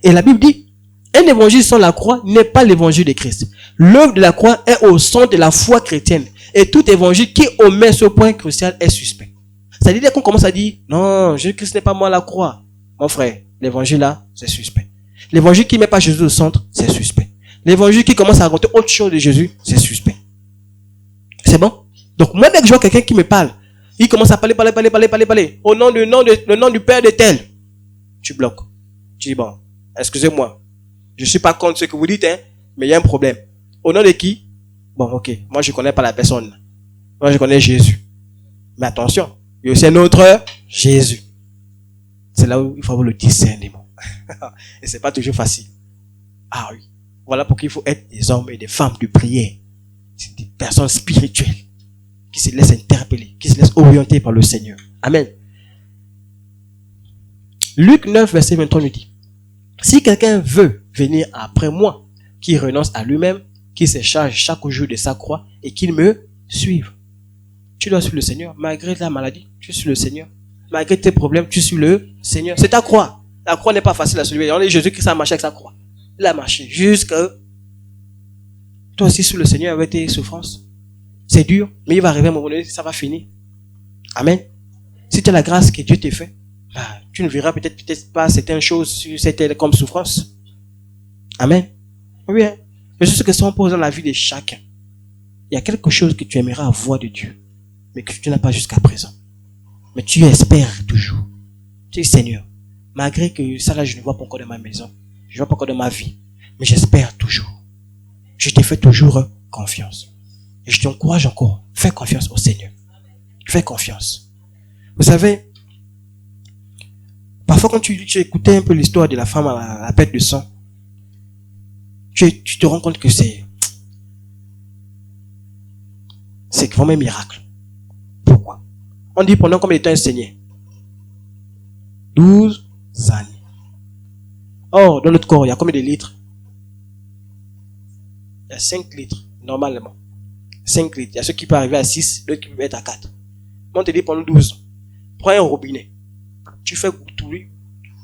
Et la Bible dit, un évangile sans la croix n'est pas l'évangile de Christ. L'œuvre de la croix est au centre de la foi chrétienne. Et tout évangile qui omet ce point crucial est suspect. C'est-à-dire, dès qu'on commence à dire, non, Jésus-Christ n'est pas moi à la croix. Mon frère, l'évangile là, c'est suspect. L'évangile qui ne met pas Jésus au centre, c'est suspect. L'évangile qui commence à raconter autre chose de Jésus, c'est suspect. C'est bon? Donc, moi, dès que je vois quelqu'un qui me parle, il commence à parler. Au nom du Père de tel. Tu bloques. Tu dis, bon, excusez-moi. Je suis pas contre ce que vous dites, hein, mais il y a un problème. Au nom de qui? Bon, ok. Moi, je connais pas la personne. Moi, je connais Jésus. Mais attention, il y a aussi un autre Jésus. C'est là où il faut avoir le discernement. Et c'est pas toujours facile. Ah oui. Voilà pourquoi il faut être des hommes et des femmes de prière. C'est des personnes spirituelles qui se laissent interpeller, qui se laissent orienter par le Seigneur. Amen. Luc 9, verset 23 nous dit, si quelqu'un veut venir après moi, qu'il renonce à lui-même, qu'il se charge chaque jour de sa croix et qu'il me suive. Tu dois suivre le Seigneur. Malgré ta maladie, tu suis le Seigneur. Malgré tes problèmes, tu suis le Seigneur. C'est ta croix. La croix n'est pas facile à soulever. Jésus-Christ a marché avec sa croix. Il a marché jusqu'à... Toi aussi, suis le Seigneur avec tes souffrances. C'est dur, mais il va arriver un moment donné, ça va finir. Amen. Si tu as la grâce que Dieu t'a fait, tu ne verras peut-être pas certaines choses sur cette comme souffrance. Amen. Oui, hein. Mais c'est ce que ça pose dans la vie de chacun. Il y a quelque chose que tu aimerais avoir de Dieu, mais que tu n'as pas jusqu'à présent. Mais tu espères toujours. Tu dis, Seigneur, malgré que ça là, je ne vois pas encore dans ma maison, je ne vois pas encore dans ma vie, mais j'espère toujours. Je te fais toujours confiance. Et je t'encourage encore. Fais confiance au Seigneur. Fais confiance. Vous savez, parfois quand tu écoutais un peu l'histoire de la femme à la perte de sang, tu te rends compte que c'est vraiment un miracle. Pourquoi? On dit pendant combien de temps elle saignait? 12 années. Or, dans notre corps, il y a combien de litres? Il y a 5 litres, normalement. 5 litres. Il y a ceux qui peuvent arriver à 6, d'autres qui peuvent être à 4. Mais on te dit pendant 12 ans. Prends un robinet. Tu fais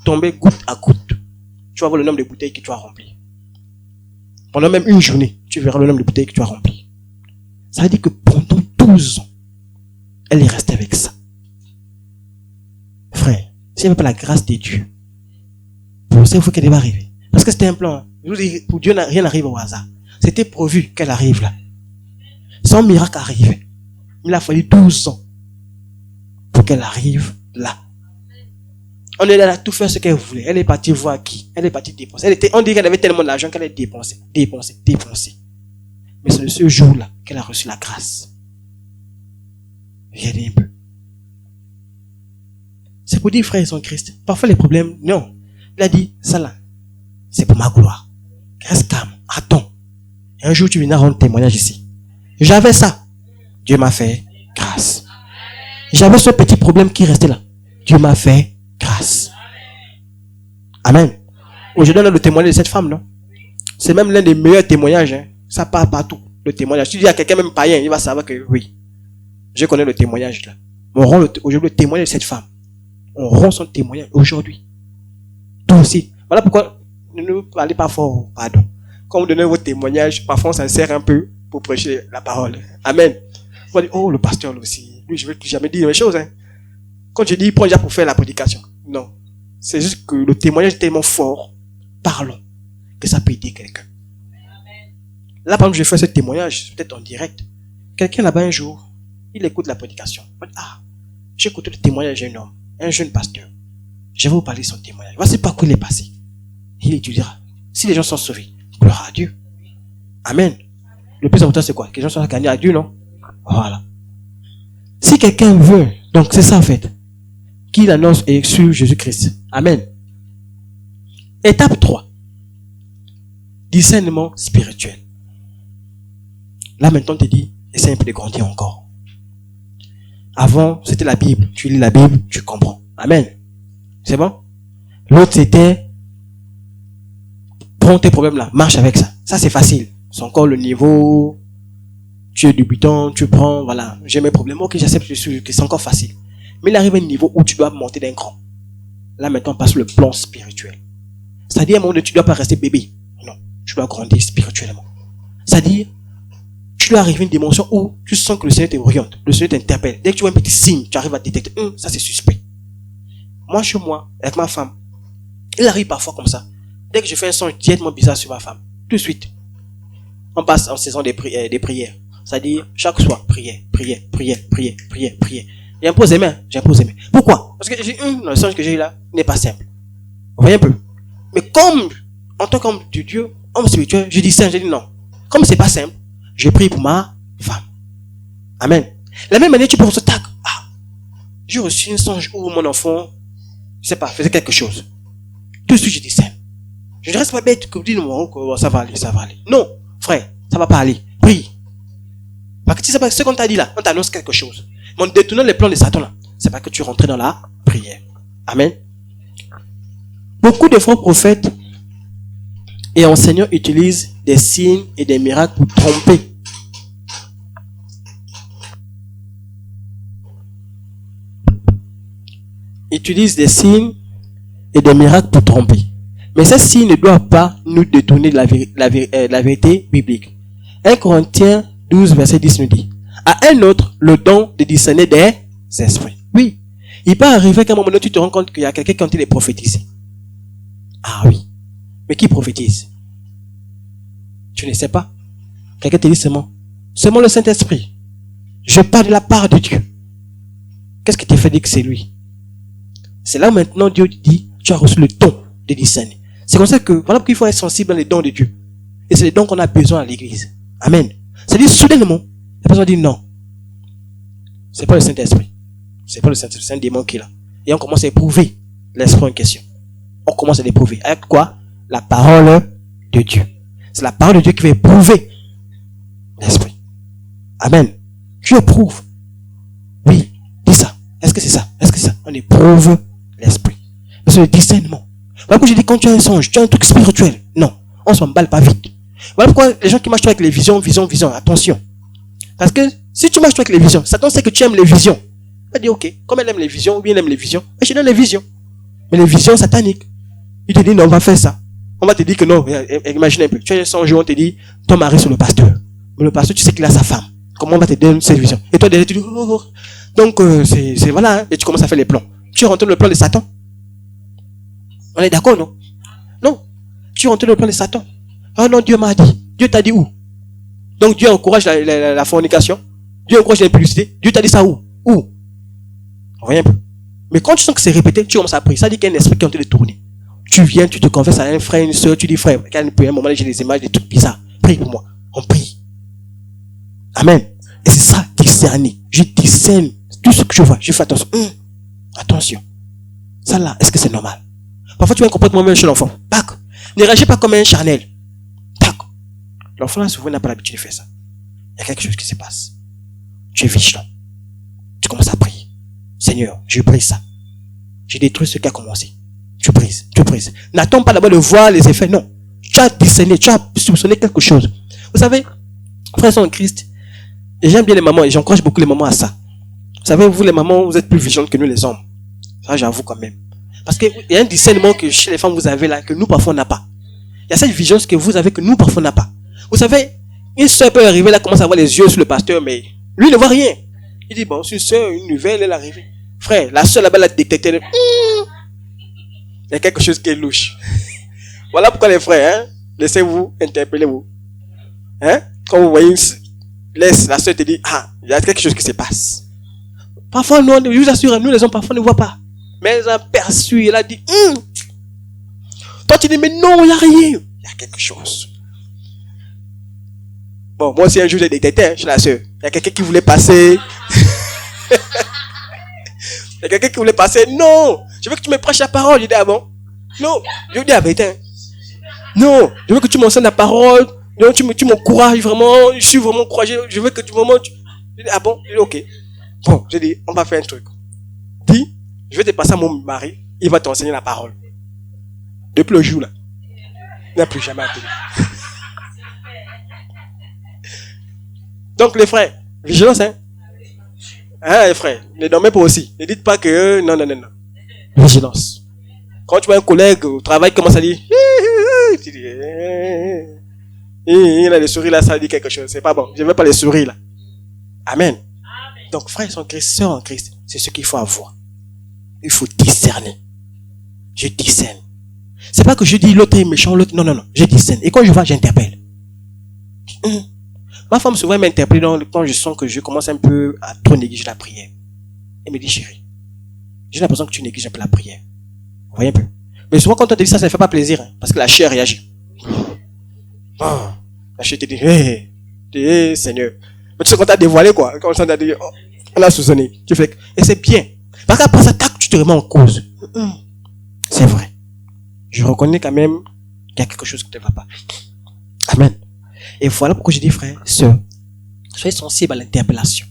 tomber goutte à goutte. Tu vas voir le nombre de bouteilles que tu as remplies. Pendant même une journée, tu verras le nombre de bouteilles que tu as remplies. Ça veut dire que pendant 12 ans, elle est restée avec ça. Frère, s'il n'y avait pas la grâce de Dieu, pour ça, il faut qu'elle va arriver. Parce que c'était un plan. Je vous dis, pour Dieu, rien n'arrive au hasard. C'était prévu qu'elle arrive là. Son miracle arrivait. Il a fallu 12 ans pour qu'elle arrive là. On est là à tout faire ce qu'elle voulait. Elle est partie voir qui? Elle est partie dépenser. On dit qu'elle avait tellement d'argent qu'elle a dépensé. Mais c'est de ce jour-là qu'elle a reçu la grâce. Regardez un peu. C'est pour dire, frères et sœurs en Christ, parfois les problèmes, non. Il a dit, ça là, c'est pour ma gloire. Reste calme, attends. Et un jour, tu viendras rendre témoignage ici. J'avais ça. Dieu m'a fait grâce. J'avais ce petit problème qui restait là. Dieu m'a fait grâce. Amen. Aujourd'hui, on a le témoignage de cette femme, non? C'est même l'un des meilleurs témoignages, hein. Ça part partout, le témoignage. Si tu dis à quelqu'un, même païen, il va savoir que oui, je connais le témoignage là. On rend aujourd'hui le témoignage de cette femme. On rend son témoignage aujourd'hui. Toi aussi. Voilà pourquoi ne parlez pas fort, pardon. Quand vous donnez votre témoignage, parfois on s'en sert un peu pour prêcher la parole. Amen. On va dire, oh, le pasteur là aussi. Lui, je ne vais plus jamais dire les choses, hein. Quand je dis, il prend déjà pour faire la prédication. Non. C'est juste que le témoignage est tellement fort, parlons, que ça peut aider quelqu'un. Là, par exemple, je fais ce témoignage, peut-être en direct. Quelqu'un là-bas un jour, il écoute la prédication. Ah, j'ai écouté le témoignage d'un homme, un jeune pasteur. Je vais vous parler de son témoignage. Voici par quoi il est passé. Il étudiera. Si les gens sont sauvés, gloire à Dieu. Amen. Le plus important, c'est quoi? Que les gens soient gagnés à Dieu, non? Voilà. Si quelqu'un veut, donc c'est ça en fait, qu'il annonce et sur Jésus-Christ. Amen. Étape 3. Discernement spirituel. Là maintenant, on te dit, essaie un peu de grandir encore. Avant, c'était la Bible. Tu lis la Bible, tu comprends. Amen. C'est bon? L'autre, c'était, prends tes problèmes là, marche avec ça. Ça, c'est facile. C'est encore le niveau, tu es débutant, tu prends, voilà, j'ai mes problèmes. Ok, j'accepte que c'est encore facile. Mais il arrive à un niveau où tu dois monter d'un cran. Là maintenant, on passe le plan spirituel. C'est-à-dire, à un moment donné, tu ne dois pas rester bébé. Non, tu dois grandir spirituellement. C'est-à-dire, tu dois arriver à une dimension où tu sens que le Seigneur t'oriente, le Seigneur t'interpelle. Dès que tu vois un petit signe, tu arrives à détecter, ça c'est suspect. Moi, chez moi, avec ma femme, il arrive parfois comme ça. Dès que je fais un son directement bizarre sur ma femme, tout de suite, on passe en saison des prières. C'est-à-dire, chaque soir, prière. J'impose les mains. Pourquoi? Parce que j'ai le songe que j'ai eu là, n'est pas simple. Vous voyez un peu? Mais comme, en tant qu'homme de Dieu, homme spirituel, je dis ça, je dis non. Comme c'est pas simple, je prie pour ma femme. Amen. La même année, tu peux recevoir, tac. Ah, j'ai reçu un songe où mon enfant, je sais pas, faisait quelque chose. Tout de suite, je dis ça. Je ne reste pas bête que vous dites, non, ça va aller. Non, frère, ça va pas aller. Prie. Parce que tu sais pas ce qu'on t'a dit là, on t'annonce quelque chose. Mais en détournant les plans de Satan là, c'est pas que tu rentres dans la prière. Amen. Beaucoup de faux prophètes et enseignants utilisent des signes et des miracles pour tromper. Utilisent des signes et des miracles pour tromper. Mais ces signes ne doivent pas nous détourner de la vérité biblique. 1 Corinthiens 12, verset 10 nous dit, à un autre, le don de discerner des esprits. Oui. Il peut arriver qu'à un moment donné, tu te rends compte qu'il y a quelqu'un qui est en train de prophétiser. Ah oui. Mais qui prophétise? Tu ne sais pas. Quelqu'un te dit seulement le Saint-Esprit. Je parle de la part de Dieu. Qu'est-ce qui te fait dire que c'est lui? C'est là où maintenant Dieu te dit, tu as reçu le don de discerner. C'est comme ça que, voilà pourquoi il faut être sensible dans les dons de Dieu. Et c'est les dons qu'on a besoin à l'église. Amen. C'est-à-dire, soudainement, la personne dit non. C'est pas le Saint-Esprit. C'est pas le Saint-Esprit, c'est un démon qui est là. Et on commence à éprouver l'esprit en question. On commence à l'éprouver. Avec quoi? La parole de Dieu. C'est la parole de Dieu qui va éprouver l'esprit. Amen. Tu éprouves. Oui, dis ça. Est-ce que c'est ça? On éprouve l'esprit. C'est le discernement. Voilà pourquoi je dis quand tu as un songe, tu as un truc spirituel. Non, on s'en balle pas vite. Voilà pourquoi les gens qui marchent avec les visions, attention. Parce que si tu marches avec les visions, Satan sait que tu aimes les visions. Il va dire, ok, comme elle aime les visions, ou bien elle aime les visions, je donne les visions. Mais les visions sataniques. Il te dit, non, on va faire ça. On va te dire que non, imagine un peu. Tu as un songe où on te dit, ton mari c'est le pasteur. Mais le pasteur, tu sais qu'il a sa femme. Comment on va te donner cette vision? Et toi, derrière, tu dis, oh. Donc, c'est voilà, hein, et tu commences à faire les plans. Tu rentres dans le plan de Satan. On est d'accord, non? Non. Tu rentres dans le plan de Satan. Oh non, Dieu m'a dit. Dieu t'a dit où? Donc Dieu encourage la fornication. Dieu encourage l'impudicité. Dieu t'a dit ça où? Où? On voit un peu. Mais quand tu sens que c'est répété, tu commences à prier. Ça dit qu'il y a un esprit qui est en train de tourner. Tu viens, tu te confesses à un frère, une soeur, tu dis frère, à un moment j'ai des images, des trucs bizarres. Prie pour moi. On prie. Amen. Et c'est ça, discerner. Je discerne tout ce que je vois. Je fais attention. Attention. Ça là, est-ce que c'est normal? Parfois tu vois un comportement même chez l'enfant. Tac. Ne réagis pas comme un charnel. Tac. L'enfant là souvent n'a pas l'habitude de faire ça. Il y a quelque chose qui se passe. Tu es vigilant. Tu commences à prier. Seigneur, je prie ça. Je détruis ce qui a commencé. Tu brises, tu brises. N'attends pas d'abord de voir les effets, non. Tu as discerné, tu as soupçonné quelque chose. Vous savez, frères en Christ, et j'aime bien les mamans, et j'encourage beaucoup les mamans à ça. Vous savez, vous les mamans, vous êtes plus vigilantes que nous les hommes. Ça, j'avoue quand même. Parce qu'il y a un discernement que chez les femmes, vous avez là, que nous, parfois, on n'a pas. Il y a cette vigilance que vous avez que nous, parfois, on n'a pas. Vous savez, une soeur peut arriver là, commence à avoir les yeux sur le pasteur, mais lui, il ne voit rien. Il dit, bon, c'est une soeur, une nouvelle, elle est arrivée. Frère, la soeur là-bas, elle a détecté. Il y a quelque chose qui est louche. Voilà pourquoi les frères, hein, laissez-vous interpeller vous. Hein? Quand vous voyez, laisse la soeur te dire, ah, il y a quelque chose qui se passe. Parfois, nous, je vous assure, nous les hommes, parfois, ne voient pas. Mais elle a perçu, elle a dit, toi tu dis, mais non, il n'y a rien. Il y a quelque chose. Bon, moi aussi un jour j'ai détecté, hein, chez la soeur. Il y a quelqu'un qui voulait passer. Il y a quelqu'un qui voulais passer. Non, je veux que tu me prêches la parole. Je dis, ah bon? Non, je dis, ah ben, non, je veux que tu m'enseignes la parole. Donc, tu m'encourages vraiment. Je suis vraiment courageux. Je veux que tu vraiment. Je dis, ah bon? Je dis, ok. Bon, je dis, on va faire un truc. Dis, je vais te passer à mon mari. Il va t'enseigner la parole. Depuis le jour là, il n'a plus jamais appelé. Donc les frères, vigilance, hein? Hein, les frères, ne dormez pas aussi. Ne dites pas que non. Vigilance. Quand tu vois un collègue au travail qui commence à dire, tu dis, il a des souris là, ça dit quelque chose. C'est pas bon. Je ne veux pas les souris là. Amen. Donc frères en Christ, sœurs en Christ, c'est ce qu'il faut avoir. Il faut discerner. Je discerne. C'est pas que je dis l'autre est méchant, l'autre, non. Je discerne. Et quand je vois, j'interpelle. Ma femme souvent m'interpelle quand je sens que je commence un peu à trop négliger la prière. Elle me dit, chérie, j'ai l'impression que tu négliges un peu la prière. Vous voyez un peu. Mais souvent quand on te dit ça, ça ne fait pas plaisir. Hein, parce que la chair réagit. La chair te dit, hé, Seigneur. Mais tu sais quand t'as dévoilé quoi. Quand on t'a dit, on a soupçonné. Tu fais, et c'est bien. Parce qu'après ça, tac, tu te remets en cause. C'est vrai. Je reconnais quand même qu'il y a quelque chose qui ne va pas. Amen. Et voilà pourquoi je dis, frère, sœur, soyez sensibles à l'interpellation.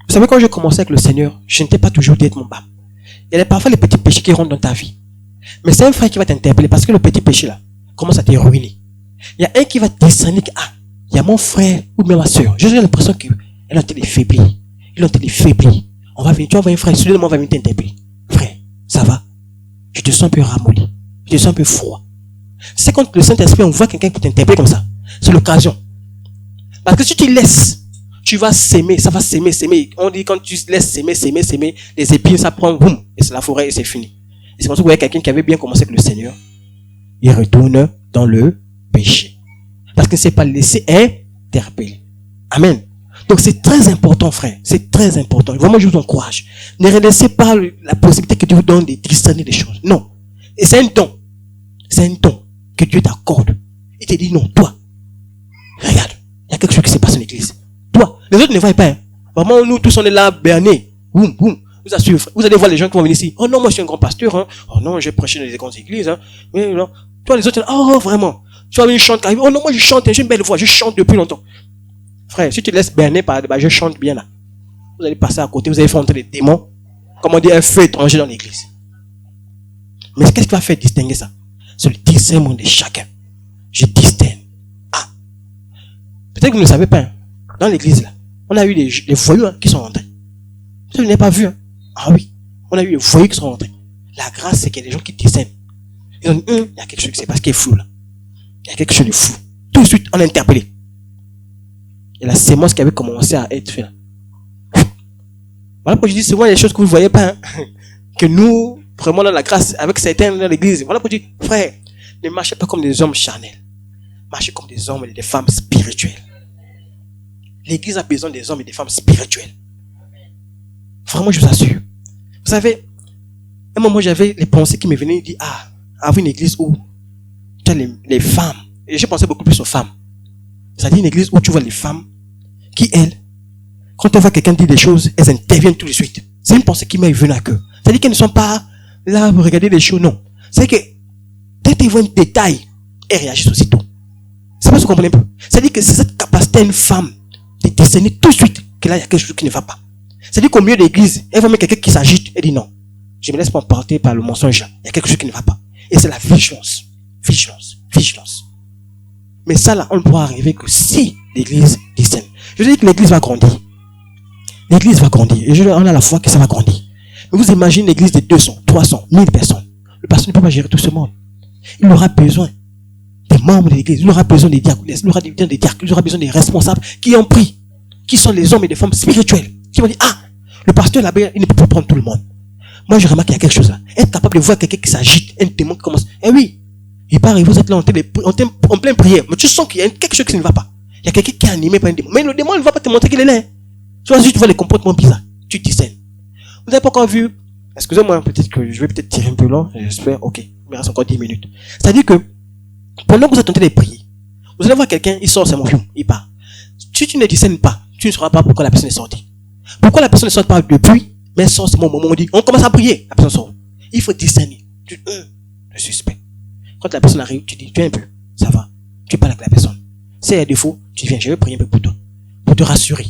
Vous savez, quand je commençais avec le Seigneur, je n'étais pas toujours d'être mon bas. Il y a parfois les petits péchés qui rentrent dans ta vie. Mais c'est un frère qui va t'interpeller parce que le petit péché là commence à te ruiner. Il y a un qui va te discerner que, il y a mon frère ou même ma sœur. J'ai l'impression qu'elle a été faiblie. Ils ont été faiblis. On va venir, tu vas voir un frère, soudainement on va venir t'interpeller. Frère, ça va? Je te sens un peu ramolli. Je te sens un peu froid. C'est quand le Saint-Esprit envoie quelqu'un qui t'interpelle comme ça. C'est l'occasion. Parce que si tu laisses, tu vas s'aimer, ça va s'aimer. On dit quand tu laisses s'aimer, les épines, ça prend boum, et c'est la forêt et c'est fini. Et c'est pour ça que vous voyez quelqu'un qui avait bien commencé avec le Seigneur, il retourne dans le péché. Parce qu'il ne s'est pas laissé interpeller. Amen. Donc c'est très important, frère. C'est très important. Vraiment, je vous encourage. Ne relaissez pas la possibilité que Dieu vous donne de discerner des choses. Non. Et c'est un don. C'est un don que Dieu t'accorde. Il te dit non, toi. Regarde, il y a quelque chose qui se passe en l'église. Toi, les autres ne voient pas. Hein. Vraiment, nous tous on est là, bernés. Boum, boum. Vous assure, vous allez voir les gens qui vont venir ici. Oh non, moi je suis un grand pasteur. Hein. Oh non, j'ai prêché dans les grandes églises. Hein. Mais non. Toi, les autres, oh vraiment. Tu vois, une chante qui arrive. Oh non, moi je chante, j'ai une belle voix, je chante depuis longtemps. Frère, si tu te laisses berner par, je chante bien là. Vous allez passer à côté, vous allez faire entrer les démons. Comme on dit, un feu étranger dans l'église. Mais qu'est-ce qui va faire distinguer ça? C'est le discernement de chacun. Je distingue. Peut-être que vous ne savez pas, hein. Dans l'église là, on a eu des voyous qui sont rentrés. Vous n'avez pas vu, hein? Ah oui, on a eu des voyous qui sont rentrés. La grâce, c'est qu'il y a des gens qui discernent. Ils ont dit, il y a quelque chose qui se passe qui est flou là. Il y a quelque chose de fou. Tout de suite, on a interpellé. Et la sémence qui avait commencé à être faite là. Voilà pourquoi je dis souvent il y a des choses que vous ne voyez pas, hein? Que nous, vraiment dans la grâce, avec certains dans l'église. Voilà pourquoi je dis, frère, ne marchez pas comme des hommes charnels. Marchez comme des hommes et des femmes spirituelles. L'église a besoin des hommes et des femmes spirituelles. Vraiment, je vous assure. Vous savez, à un moment, j'avais les pensées qui me venaient et dit, avoir une église où tu as les femmes. Et j'ai pensé beaucoup plus aux femmes. C'est-à-dire une église où tu vois les femmes qui, elles, quand on voit quelqu'un dire des choses, elles interviennent tout de suite. C'est une pensée qui m'est venue à cœur. C'est-à-dire qu'elles ne sont pas là pour regarder les choses, non. C'est que, dès qu'elles voient un détail, elles réagissent aussitôt. C'est pas ce qu'on comprend un peu. C'est-à-dire que c'est cette capacité à une femme de discerner tout de suite que là, il y a quelque chose qui ne va pas. C'est-à-dire qu'au milieu de l'église, elle va mettre quelqu'un qui s'agite, elle dit non. Je me laisse pas emporter par le mensonge. Il y a quelque chose qui ne va pas. Et c'est la vigilance. Vigilance. Vigilance. Mais ça, là, on ne pourra arriver que si l'église discerne. Je dis que l'église va grandir. L'église va grandir. Et on a la foi que ça va grandir. Mais vous imaginez une église de 200, 300, 1000 personnes. Le pasteur ne peut pas gérer tout ce monde. Il aura besoin des membres de l'église. Il aura besoin des diacres. Il aura besoin des diacres. Il aura besoin des responsables qui ont pris. Qui sont les hommes et les femmes spirituels. Qui vont dire, ah, le pasteur là-bas, il ne peut pas prendre tout le monde. Moi, je remarque qu'il y a quelque chose là. Être capable de voir quelqu'un qui s'agite, un démon qui commence. Eh oui, il part et vous êtes là en pleine prière. Mais tu sens qu'il y a quelque chose qui ne va pas. Il y a quelqu'un qui est animé par un démon. Mais le démon ne va pas te montrer qu'il est là. Tu vois, juste tu vois les comportements bizarres. Tu discernes. Vous n'avez pas encore vu. Excusez-moi, peut-être que je vais peut-être tirer un peu long. J'espère, ok. Il me reste encore 10 minutes. C'est-à-dire que, pendant que vous êtes en train de prier, vous allez voir quelqu'un, il sort, c'est mon film, il part. Si tu ne discernes pas, tu ne sauras pas pourquoi la personne est sortie. Pourquoi la personne ne sort pas depuis, mais sort, c'est mon moment où on dit, on commence à prier, la personne sort. Il faut discerner. Le suspect. Quand la personne arrive, tu dis, tu es un peu, ça va. Tu parles avec la personne. Si il y a défaut, tu viens, je vais prier un peu pour toi. Pour te rassurer.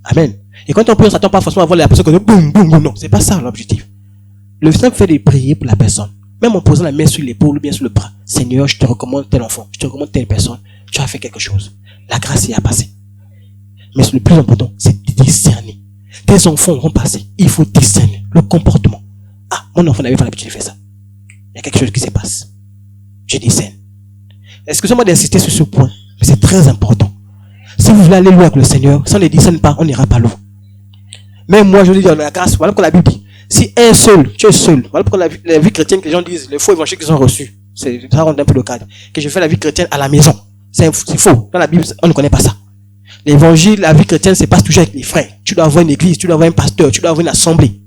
Amen. Et quand on prie, on s'attend pas forcément à voir la personne comme boum, boum, boum. Non, c'est pas ça l'objectif. Le simple fait de prier pour la personne, même en posant la main sur l'épaule ou bien sur le bras. Seigneur, je te recommande tel enfant, je te recommande telle personne. Tu as fait quelque chose. La grâce y a passé. Mais le plus important, c'est de discerner. Tes enfants vont passer. Il faut discerner le comportement. Ah, mon enfant n'avait pas l'habitude de faire ça. Il y a quelque chose qui se passe. Je discerne. Excusez-moi d'insister sur ce point, mais c'est très important. Si vous voulez aller loin avec le Seigneur, si on ne discerne pas, on n'ira pas loin. Même moi, je dis dans la grâce, voilà pourquoi la Bible dit. Si un seul, tu es seul. Voilà pourquoi la vie chrétienne que les gens disent, les faux évangéliques qu'ils ont reçus. Ça rend un peu le cadre. Que je fais la vie chrétienne à la maison. C'est faux. Dans la Bible, on ne connaît pas ça. L'évangile, la vie chrétienne, se passe toujours avec les frères. Tu dois avoir une église, tu dois avoir un pasteur, tu dois avoir une assemblée.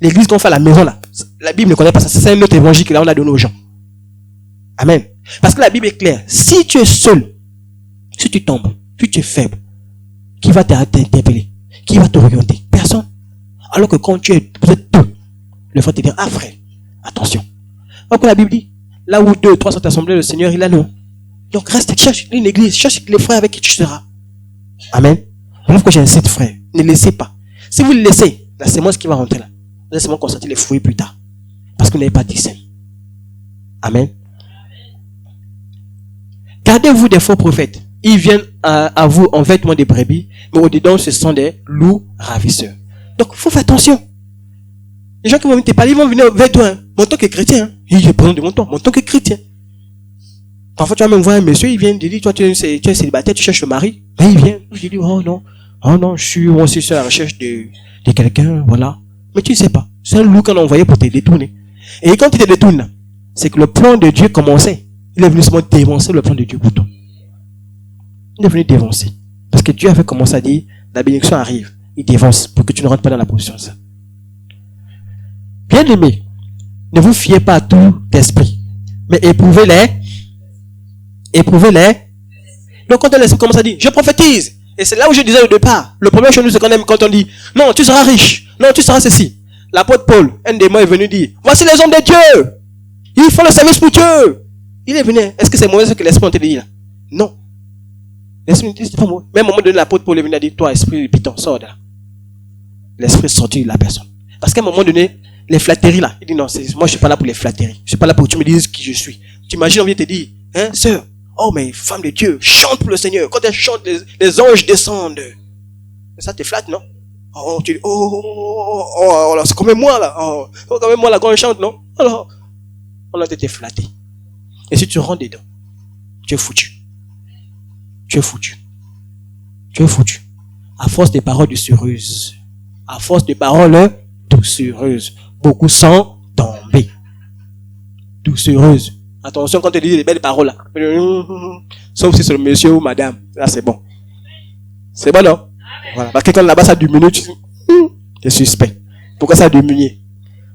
L'église qu'on fait à la maison, là, la Bible ne connaît pas ça. C'est un autre évangile que là, on a donné aux gens. Amen. Parce que la Bible est claire. Si tu es seul, si tu tombes, si tu es faible, qui va t'interpeller? Qui va t'orienter? Personne. Alors que quand vous êtes deux, le frère te dit, ah frère, attention. Donc la Bible dit, là où 2, 3 sont assemblés, le Seigneur, il a nous. Donc reste, cherche une église, cherche les frères avec qui tu seras. Amen. Voilà pourquoi j'insiste, frère. Ne laissez pas. Si vous le laissez, la sémence qui va rentrer là, vous allez seulement constater les fruits plus tard. Parce que vous n'avez pas discerné. Amen. Gardez-vous des faux prophètes. Ils viennent à vous en vêtements de brebis, mais au-dedans, ce sont des loups ravisseurs. Donc, il faut faire attention. Les gens qui vont te parler, ils vont venir vers toi. Hein. Mon tant que chrétien. Hein. Je prends de mon temps que chrétien. Parfois, tu vas même voir un monsieur, il vient te dire, toi, tu es célibataire, tu cherches le mari. Mais il vient. Je dis, oh non, je suis aussi sur la recherche de quelqu'un, voilà. Mais tu ne sais pas. C'est un loup qu'on a envoyé pour te détourner. Et quand il te détourne, c'est que le plan de Dieu commençait. Il est venu seulement dévancer le plan de Dieu pour toi. Il est venu dévancer. Parce que Dieu avait commencé à dire, la bénédiction arrive. Il dévance pour que tu ne rentres pas dans la position de ça. Bien aimé, ne vous fiez pas à tout esprit, mais éprouvez-les. Donc quand l'esprit commence à dire, je prophétise. Et c'est là où je disais au départ, le premier chez nous, c'est quand on dit, non, tu seras riche. Non, tu seras ceci. L'apôtre Paul, un des mots est venu dire, voici les hommes de Dieu. Ils font le service pour Dieu. Il est venu. Est-ce que c'est mauvais ce que l'esprit te dit là? Non. L'esprit dit, c'est pas mauvais. Même au moment donné, l'apôtre Paul est venu dire, toi, esprit piton, sors de là. L'esprit sortit de la personne. Parce qu'à un moment donné, les flatteries là, il dit non, moi je suis pas là pour les flatteries. Je suis pas là pour que tu me dises qui je suis. Tu imagines, on vient te dire, hein, sœur, oh mais femme de Dieu, chante pour le Seigneur. Quand elle chante, les anges descendent. Et ça te flatte, non? Oh, tu dis, oh, c'est comme moi là. Oh, quand même moi là quand on chante, non? Alors, on a été flatté. Et si tu rentres dedans, tu es foutu. Tu es foutu. Tu es foutu. À force des paroles doucereuses. À force des paroles doucereuses. Beaucoup sont tombés. Doucereuses. Attention quand tu dis des belles paroles là. Sauf si c'est le monsieur ou madame. Là c'est bon. C'est bon non? Voilà. Parce que quand là-bas ça diminue, tu es suspect. Pourquoi ça a diminué?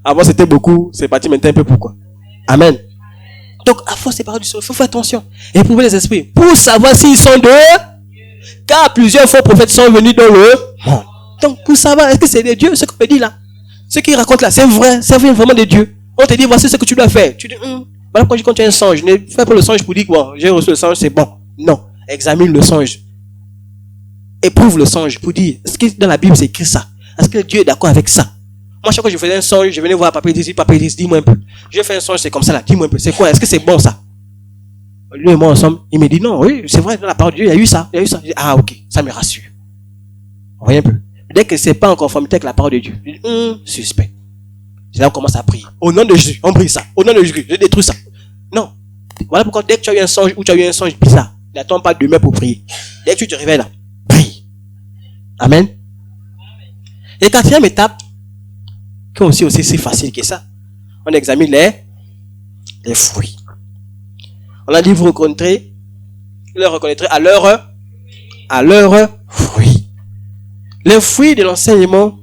Avant c'était beaucoup, c'est parti maintenant un peu pourquoi. Amen. Donc à force des paroles doucereuses, il faut faire attention. Éprouver les esprits. Pour savoir s'ils sont de... Car plusieurs faux prophètes sont venus dans le monde. Donc pour savoir, est-ce que c'est de Dieu ce qu'on me dit là? Ce qu'il raconte là, c'est vrai, ça vient vraiment de Dieu. On te dit, voici ce que tu dois faire. Tu dis, voilà quand tu as un songe, ne fais pas le songe pour dire, bon, j'ai reçu le songe, c'est bon. Non, examine le songe. Éprouve le songe pour dire, est-ce que dans la Bible c'est écrit ça? Est-ce que Dieu est d'accord avec ça? Moi, chaque fois que je faisais un songe, je venais voir Papa Idriss, dis-moi un peu. Je fais un songe, c'est comme ça là, dis-moi un peu. C'est quoi? Est-ce que c'est bon ça? Lui et moi ensemble, il me dit non, oui, c'est vrai, dans la parole de Dieu, il y a eu ça. Je dis, ah, ok, ça me rassure. Vous voyez un peu. Dès que c'est pas en conformité avec la parole de Dieu, je dis, suspect. C'est là qu'on commence à prier. Au nom de Jésus, on prie ça. Au nom de Jésus, je détruis ça. Non. Voilà pourquoi dès que tu as eu un songe ou tu as eu un songe bizarre, n'attends pas demain pour prier. Dès que tu te réveilles là, prie. Amen. Et quatrième étape, qui est aussi si facile que ça, on examine les fruits. On a dit, vous les reconnaîtrez à leur fruits. Les fruits de l'enseignement,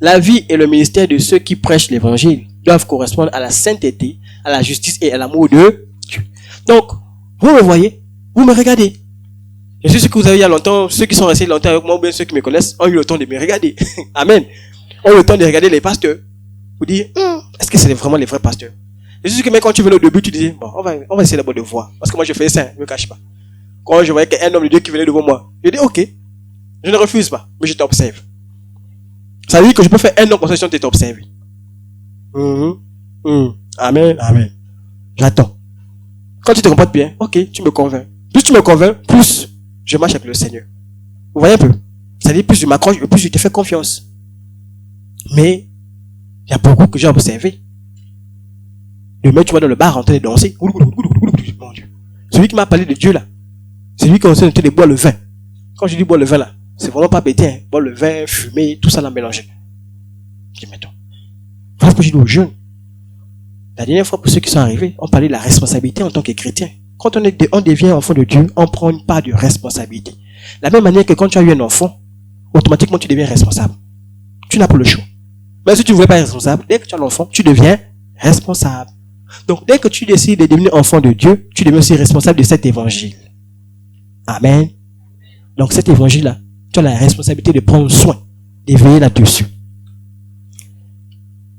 la vie et le ministère de ceux qui prêchent l'évangile doivent correspondre à la sainteté, à la justice et à l'amour de Dieu. Donc, vous me voyez, vous me regardez. Je suis sûr que vous avez il y a longtemps, ceux qui sont restés longtemps avec moi, ou bien ceux qui me connaissent, ont eu le temps de me regarder. Amen. Ont eu le temps de regarder les pasteurs. Vous dire, est-ce que c'est vraiment les vrais pasteurs? Je suis sûr que même quand tu venais au début, tu disais, bon, on va essayer d'abord de voir. Parce que moi, je faisais ça, je ne me cache pas. Quand je voyais qu'un homme de Dieu qui venait devant moi, je dis, ok, je ne refuse pas, mais je t'observe. Ça veut dire que je peux faire un an comme ça, tu t'observes. Amen, amen. J'attends. Quand tu te comportes bien, ok, tu me convaincs. Plus tu me convaincs, plus je marche avec le Seigneur. Vous voyez un peu? C'est-à-dire, plus je m'accroche, plus je te fais confiance. Mais, il y a beaucoup que j'ai observé. Demain, tu vas dans le bar en train de danser. Mon Dieu. Celui qui m'a parlé de Dieu là, c'est lui qui est en train de boire le vin. Quand je dis boire le vin là, c'est vraiment pas bêté, hein. Boire le vin, fumer, tout ça là mélangé. Je dis, mettons. Voilà pourquoi je dis aux jeunes. La dernière fois, pour ceux qui sont arrivés, on parlait de la responsabilité en tant que chrétien. Quand on devient enfant de Dieu, on prend une part de responsabilité. La même manière que quand tu as eu un enfant, automatiquement tu deviens responsable. Tu n'as pas le choix. Mais si tu ne voulais pas être responsable, dès que tu as l'enfant, tu deviens responsable. Donc, dès que tu décides de devenir enfant de Dieu, tu deviens aussi responsable de cet évangile. Amen. Donc, cet évangile-là, tu as la responsabilité de prendre soin, de veiller là-dessus.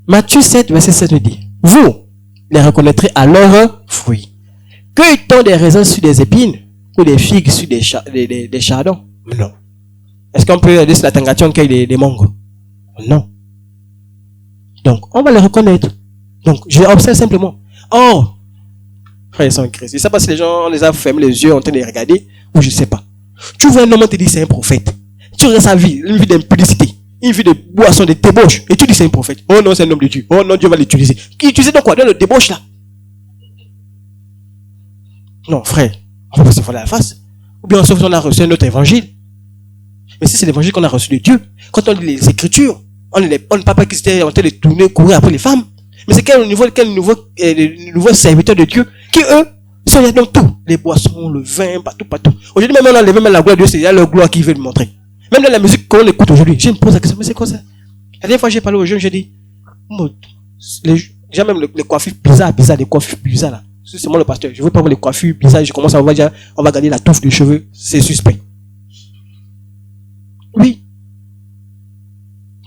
Matthieu 7, verset 7 nous dit, vous les reconnaîtrez à leurs fruits. Cueille-t-on des raisins sur des épines ou des figues sur des chardons? Non. Est-ce qu'on peut dire sur la tangation cueille des mangos? Non. Donc, on va les reconnaître. Donc, je observe simplement. Oh, frère, ils sont en Christ. Je ne sais pas si les gens, on les a fermés les yeux en train de les regarder, ou je ne sais pas. Tu vois un homme, on te dit c'est un prophète. Tu regardes sa vie, une vie d'impudicité, une vie de boisson, de débauche, et tu dis c'est un prophète. Oh non, c'est un homme de Dieu. Oh non, Dieu va l'utiliser. Qui utilise donc quoi? Dans le débauche là. Non, frère, on va pas se faire la face. Ou bien sauf qu'on a reçu un autre évangile. Mais si c'est l'évangile qu'on a reçu de Dieu, quand on lit les Écritures, on ne parle pas qu'ils étaient en train de tourner, courir après les femmes. Mais c'est quel nouveau serviteur de Dieu qui, eux, sont là dans tout. Les boissons, le vin, partout. Aujourd'hui, même on enlève même la gloire de Dieu, c'est là leur gloire qui veut le montrer. Même dans la musique qu'on écoute aujourd'hui, je me pose la question, mais c'est quoi ça? La dernière fois, j'ai parlé aux jeunes, j'ai dit, j'ai même les coiffures bizarres, des coiffures bizarres là. C'est moi le pasteur, je veux pas voir les coiffures bizarres, je commence à voir déjà, on va garder la touffe de cheveux, c'est suspect. Oui.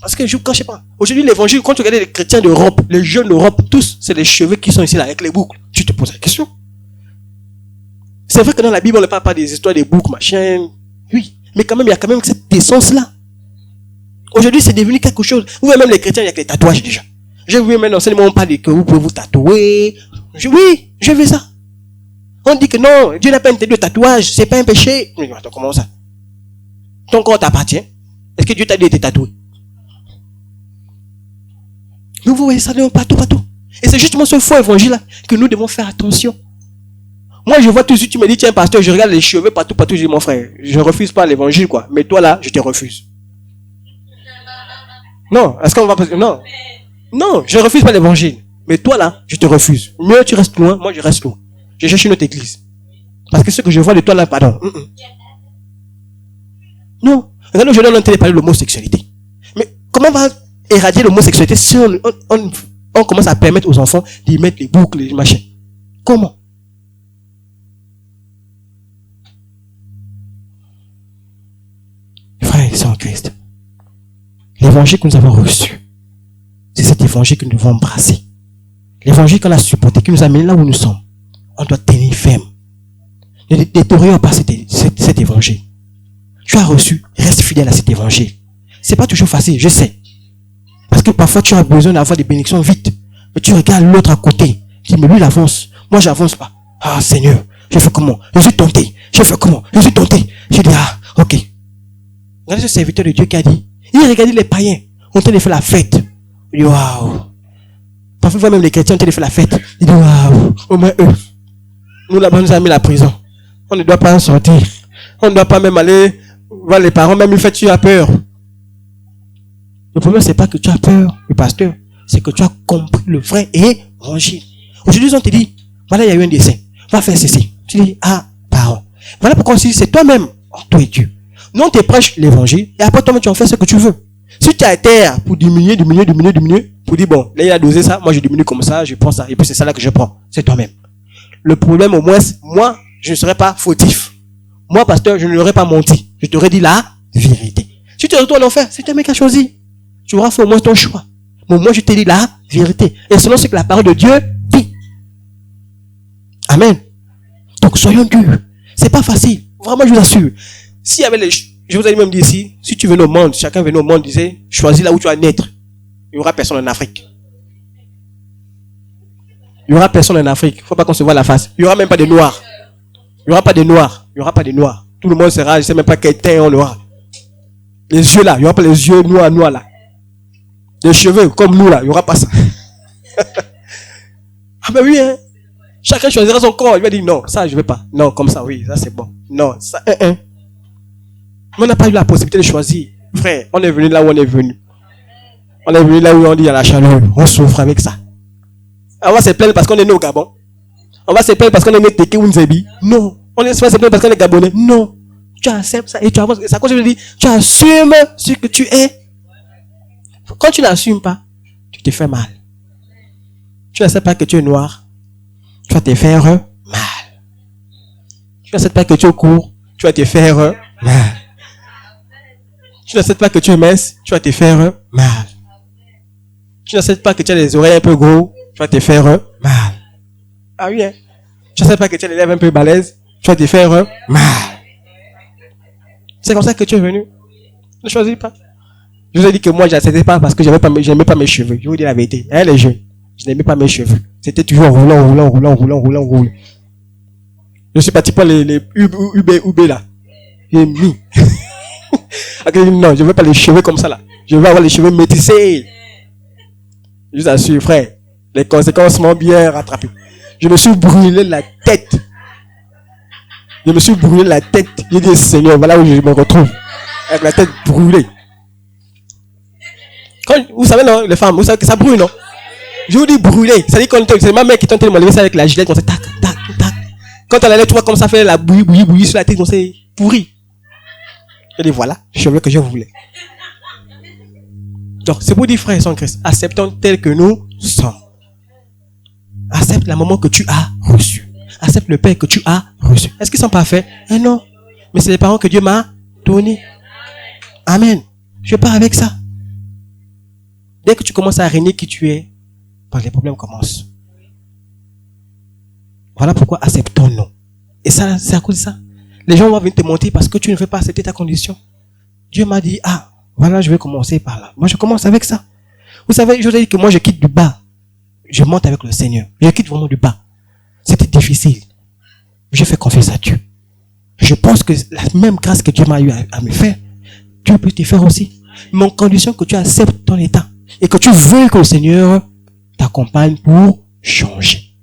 Parce que quand je sais pas, aujourd'hui l'évangile, quand tu regardes les chrétiens d'Europe, les jeunes d'Europe, tous, c'est les cheveux qui sont ici là avec les boucles. Tu te poses la question. C'est vrai que dans la Bible, on ne parle pas des histoires des boucles, machin. Oui. Mais quand même, il y a quand même cette essence là. Aujourd'hui, c'est devenu quelque chose. Vous voyez même les chrétiens avec les tatouages déjà. J'ai vu même l'enseignement, on parle que vous pouvez vous tatouer. Oui, je veux ça. On dit que non, Dieu n'a pas interdit le tatouage, c'est pas un péché. Mais attends, comment ça? Ton corps t'appartient. Est-ce que Dieu t'a dit de te tatouer? Nous voyez ça partout. Et c'est justement ce faux évangile là que nous devons faire attention. Moi, je vois tout de suite, tu me dis, tiens, pasteur, je regarde les cheveux partout, je dis, mon frère, je refuse pas l'évangile, quoi. Mais toi là, je te refuse. Non, est-ce qu'on va passer? Non. Non, je refuse pas l'évangile. Mais toi là, je te refuse. Mieux tu restes loin, moi je reste loin. Je cherche une autre église. Parce que ce que je vois de toi là, pardon. Non. Regardez, aujourd'hui, on est en train de parler de l'homosexualité. Mais comment on va éradiquer l'homosexualité si on commence à permettre aux enfants d'y mettre les boucles, les machins? Comment? Frères, c'est en Christ. L'évangile que nous avons reçu, c'est cet évangile que nous devons embrasser. L'évangile qu'on a supporté, qui nous amène là où nous sommes. On doit tenir ferme. Ne détériore pas cet évangile. Tu as reçu, reste fidèle à cet évangile. C'est pas toujours facile, je sais. que parfois tu as besoin d'avoir des bénédictions vite. Mais tu regardes l'autre à côté. Tu dis, mais lui, il avance. Moi, j'avance pas. Ah, Seigneur, je fais comment? Je suis tenté. Je fais comment? Je suis tenté. Je dis, ah, ok. Regardez ce serviteur de Dieu qui a dit, il regarde les païens. On train de faire la fête. Il dit, waouh. Parfois, même les chrétiens ont train de faire la fête. Il dit, waouh. Au moins eux. Nous, là-bas, nous avons mis la prison. On ne doit pas en sortir. On ne doit pas même aller voir les parents. Même, il fait, tu as peur. Le problème, c'est pas que tu as peur, le pasteur. C'est que tu as compris le vrai évangile. Aujourd'hui, on te dit, voilà, il y a eu un décès. Va faire ceci. Tu dis, ah, parent. Voilà pourquoi si c'est toi-même, toi et Dieu. Nous, on te prêche l'évangile, et après toi-même, tu en fais ce que tu veux. Si tu es à terre pour diminuer, pour dire, bon, là, il a dosé ça, moi, je diminue comme ça, je prends ça, et puis c'est ça là que je prends. C'est toi-même. Le problème, au moins, moi, je ne serais pas fautif. Moi, pasteur, je ne l'aurais pas menti. Je t'aurais dit la vérité. Si tu retournes en enfer, c'est toi-même qui as choisi. Tu auras fait au moins ton choix. Mais moi, je te dis la vérité. Et selon ce que la parole de Dieu dit. Amen. Donc, soyons durs. C'est pas facile. Vraiment, je vous assure. S'il y avait les, je vous ai même dit ici, si tu venais au monde, chacun venait au monde, disait, choisis là où tu vas naître. Il n'y aura personne en Afrique. Il n'y aura personne en Afrique. Il ne faut pas qu'on se voit la face. Il n'y aura même pas de noirs. Il n'y aura pas de noirs. Il n'y aura pas de noirs. Tout le monde sera, je ne sais même pas quel teint on aura. Les yeux là, il n'y aura pas les yeux noirs là. Les cheveux comme nous là, il n'y aura pas ça. Ah ben oui, hein. Chacun choisira son corps. Il va dire non, ça je ne veux pas. Non, comme ça, oui, ça c'est bon. Non, ça, Mais on n'a pas eu la possibilité de choisir. Frère, on est venu là où on est venu. On est venu là où on dit il y a la chaleur. On souffre avec ça. On va se plaindre parce qu'on est né au Gabon. On va se plaindre parce qu'on est né Teke ou Nzebi. Non. On va se plaindre parce qu'on est Gabonais. Non. Tu acceptes ça et tu avances. Ça, quand je te dis, tu assumes ce que tu es. Quand tu n'assumes pas, tu te fais mal. Tu n'acceptes pas que tu es noir, tu vas te faire mal. Tu n'acceptes pas que tu es court, tu vas te faire mal. Tu n'acceptes pas que tu es mince, tu vas te faire mal. Tu n'acceptes pas que tu as les oreilles un peu gros, tu vas te faire mal. Ah oui, hein? Tu n'acceptes pas que tu as les lèvres un peu balèzes, tu vas te faire mal. C'est comme ça que tu es venu. Ne choisis pas. Je vous ai dit que moi, je n'acceptais pas parce que je n'aimais pas mes cheveux. Je vous dis la vérité. Hein, les jeunes, je n'aimais pas mes cheveux. C'était toujours roulant. Je suis parti pour les UB là. J'ai mis. Non, je ne veux pas les cheveux comme ça là. Je veux avoir les cheveux métissés. Je vous assure, frère, les conséquences m'ont bien rattrapé. Je me suis brûlé la tête. J'ai dit, Seigneur, voilà où je me retrouve. Avec la tête brûlée. Quand, vous savez, non, les femmes, vous savez que ça brûle, non? Je vous dis brûler. C'est ma mère qui tentait de m'enlever ça avec la gilette, comme ça, tac. Quand elle allait, tu vois, comme ça fait la bouillie sur la tête, comme ça, pourri. Je dis, voilà, cheveux que je voulais. Donc, c'est pour dire, frères et sœurs en Christ, acceptons tel que nous sommes. Accepte la maman que tu as reçue. Accepte le père que tu as reçu. Est-ce qu'ils sont parfaits? Non. Mais c'est les parents que Dieu m'a donnés. Amen. Je pars avec ça. Dès que tu commences à régner qui tu es, les problèmes commencent. Voilà pourquoi acceptons-nous. Et ça, c'est à cause de ça. Les gens vont venir te mentir parce que tu ne veux pas accepter ta condition. Dieu m'a dit, ah, voilà, je vais commencer par là. Moi, je commence avec ça. Vous savez, je vous ai dit que moi, je quitte du bas. Je monte avec le Seigneur. Je quitte vraiment du bas. C'était difficile. Je fais confiance à Dieu. Je pense que la même grâce que Dieu m'a eu à me faire, Dieu peut te faire aussi. Mais en condition que tu acceptes ton état. Et que tu veux que le Seigneur t'accompagne pour changer.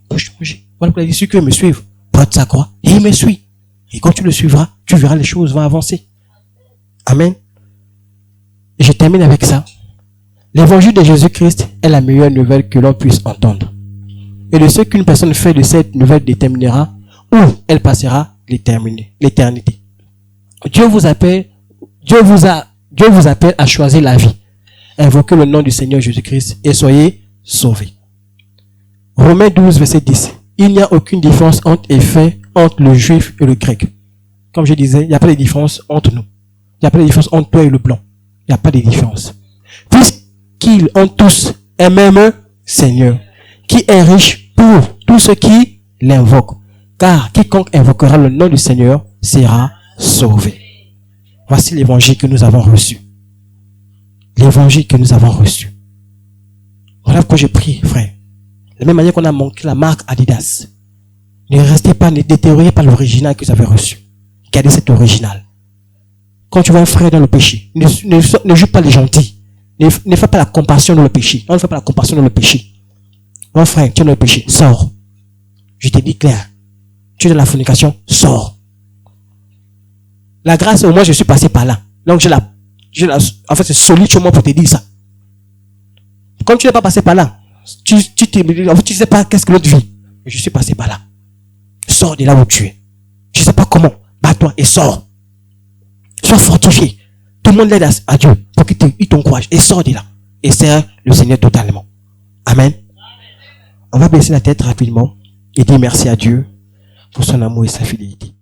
Pour changer. Voilà pourquoi il dit, ceux qui me suivent, porte sa croix et il me suit. Et quand tu le suivras, tu verras les choses vont avancer. Amen. Et je termine avec ça. L'évangile de Jésus-Christ est la meilleure nouvelle que l'on puisse entendre. Et de ce qu'une personne fait de cette nouvelle déterminera où elle passera l'éternité. Dieu vous appelle à choisir la vie. Invoquez le nom du Seigneur Jésus-Christ et soyez sauvés. Romains 12, verset 10. Il n'y a aucune différence entre le juif et le grec. Comme je disais, il n'y a pas de différence entre nous. Il n'y a pas de différence entre toi et le blanc. Il n'y a pas de différence. Puisqu'ils ont tous un même Seigneur, qui est riche pour tous ceux qui l'invoquent. Car quiconque invoquera le nom du Seigneur sera sauvé. Voici l'évangile que nous avons reçu. l'évangile que nous avons reçu. Voilà pourquoi je prie, frère. De la même manière qu'on a manqué la marque Adidas. Ne restez pas, ne détériorez pas l'original que vous avez reçu. Gardez cet original. Quand tu vois un frère dans le péché, ne juge pas les gentils. Ne fais pas la compassion dans le péché. On ne fait pas la compassion dans le péché. Mon frère, tu es dans le péché, sors. Je te dis clair. Tu es dans la fornication, sors. La grâce, au moins, je suis passé par là. Donc, en fait, c'est solide sur moi pour te dire ça. Comme tu n'es pas passé par là, tu sais pas qu'est-ce que l'autre vit. Mais je suis passé par là. Sors de là où tu es. Je sais pas comment. Bats-toi et sors. Sois fortifié. Tout le monde l'aide à Dieu pour qu'il t'encourage. Et sors de là. Et sers le Seigneur totalement. Amen. On va baisser la tête rapidement et dire merci à Dieu pour son amour et sa fidélité.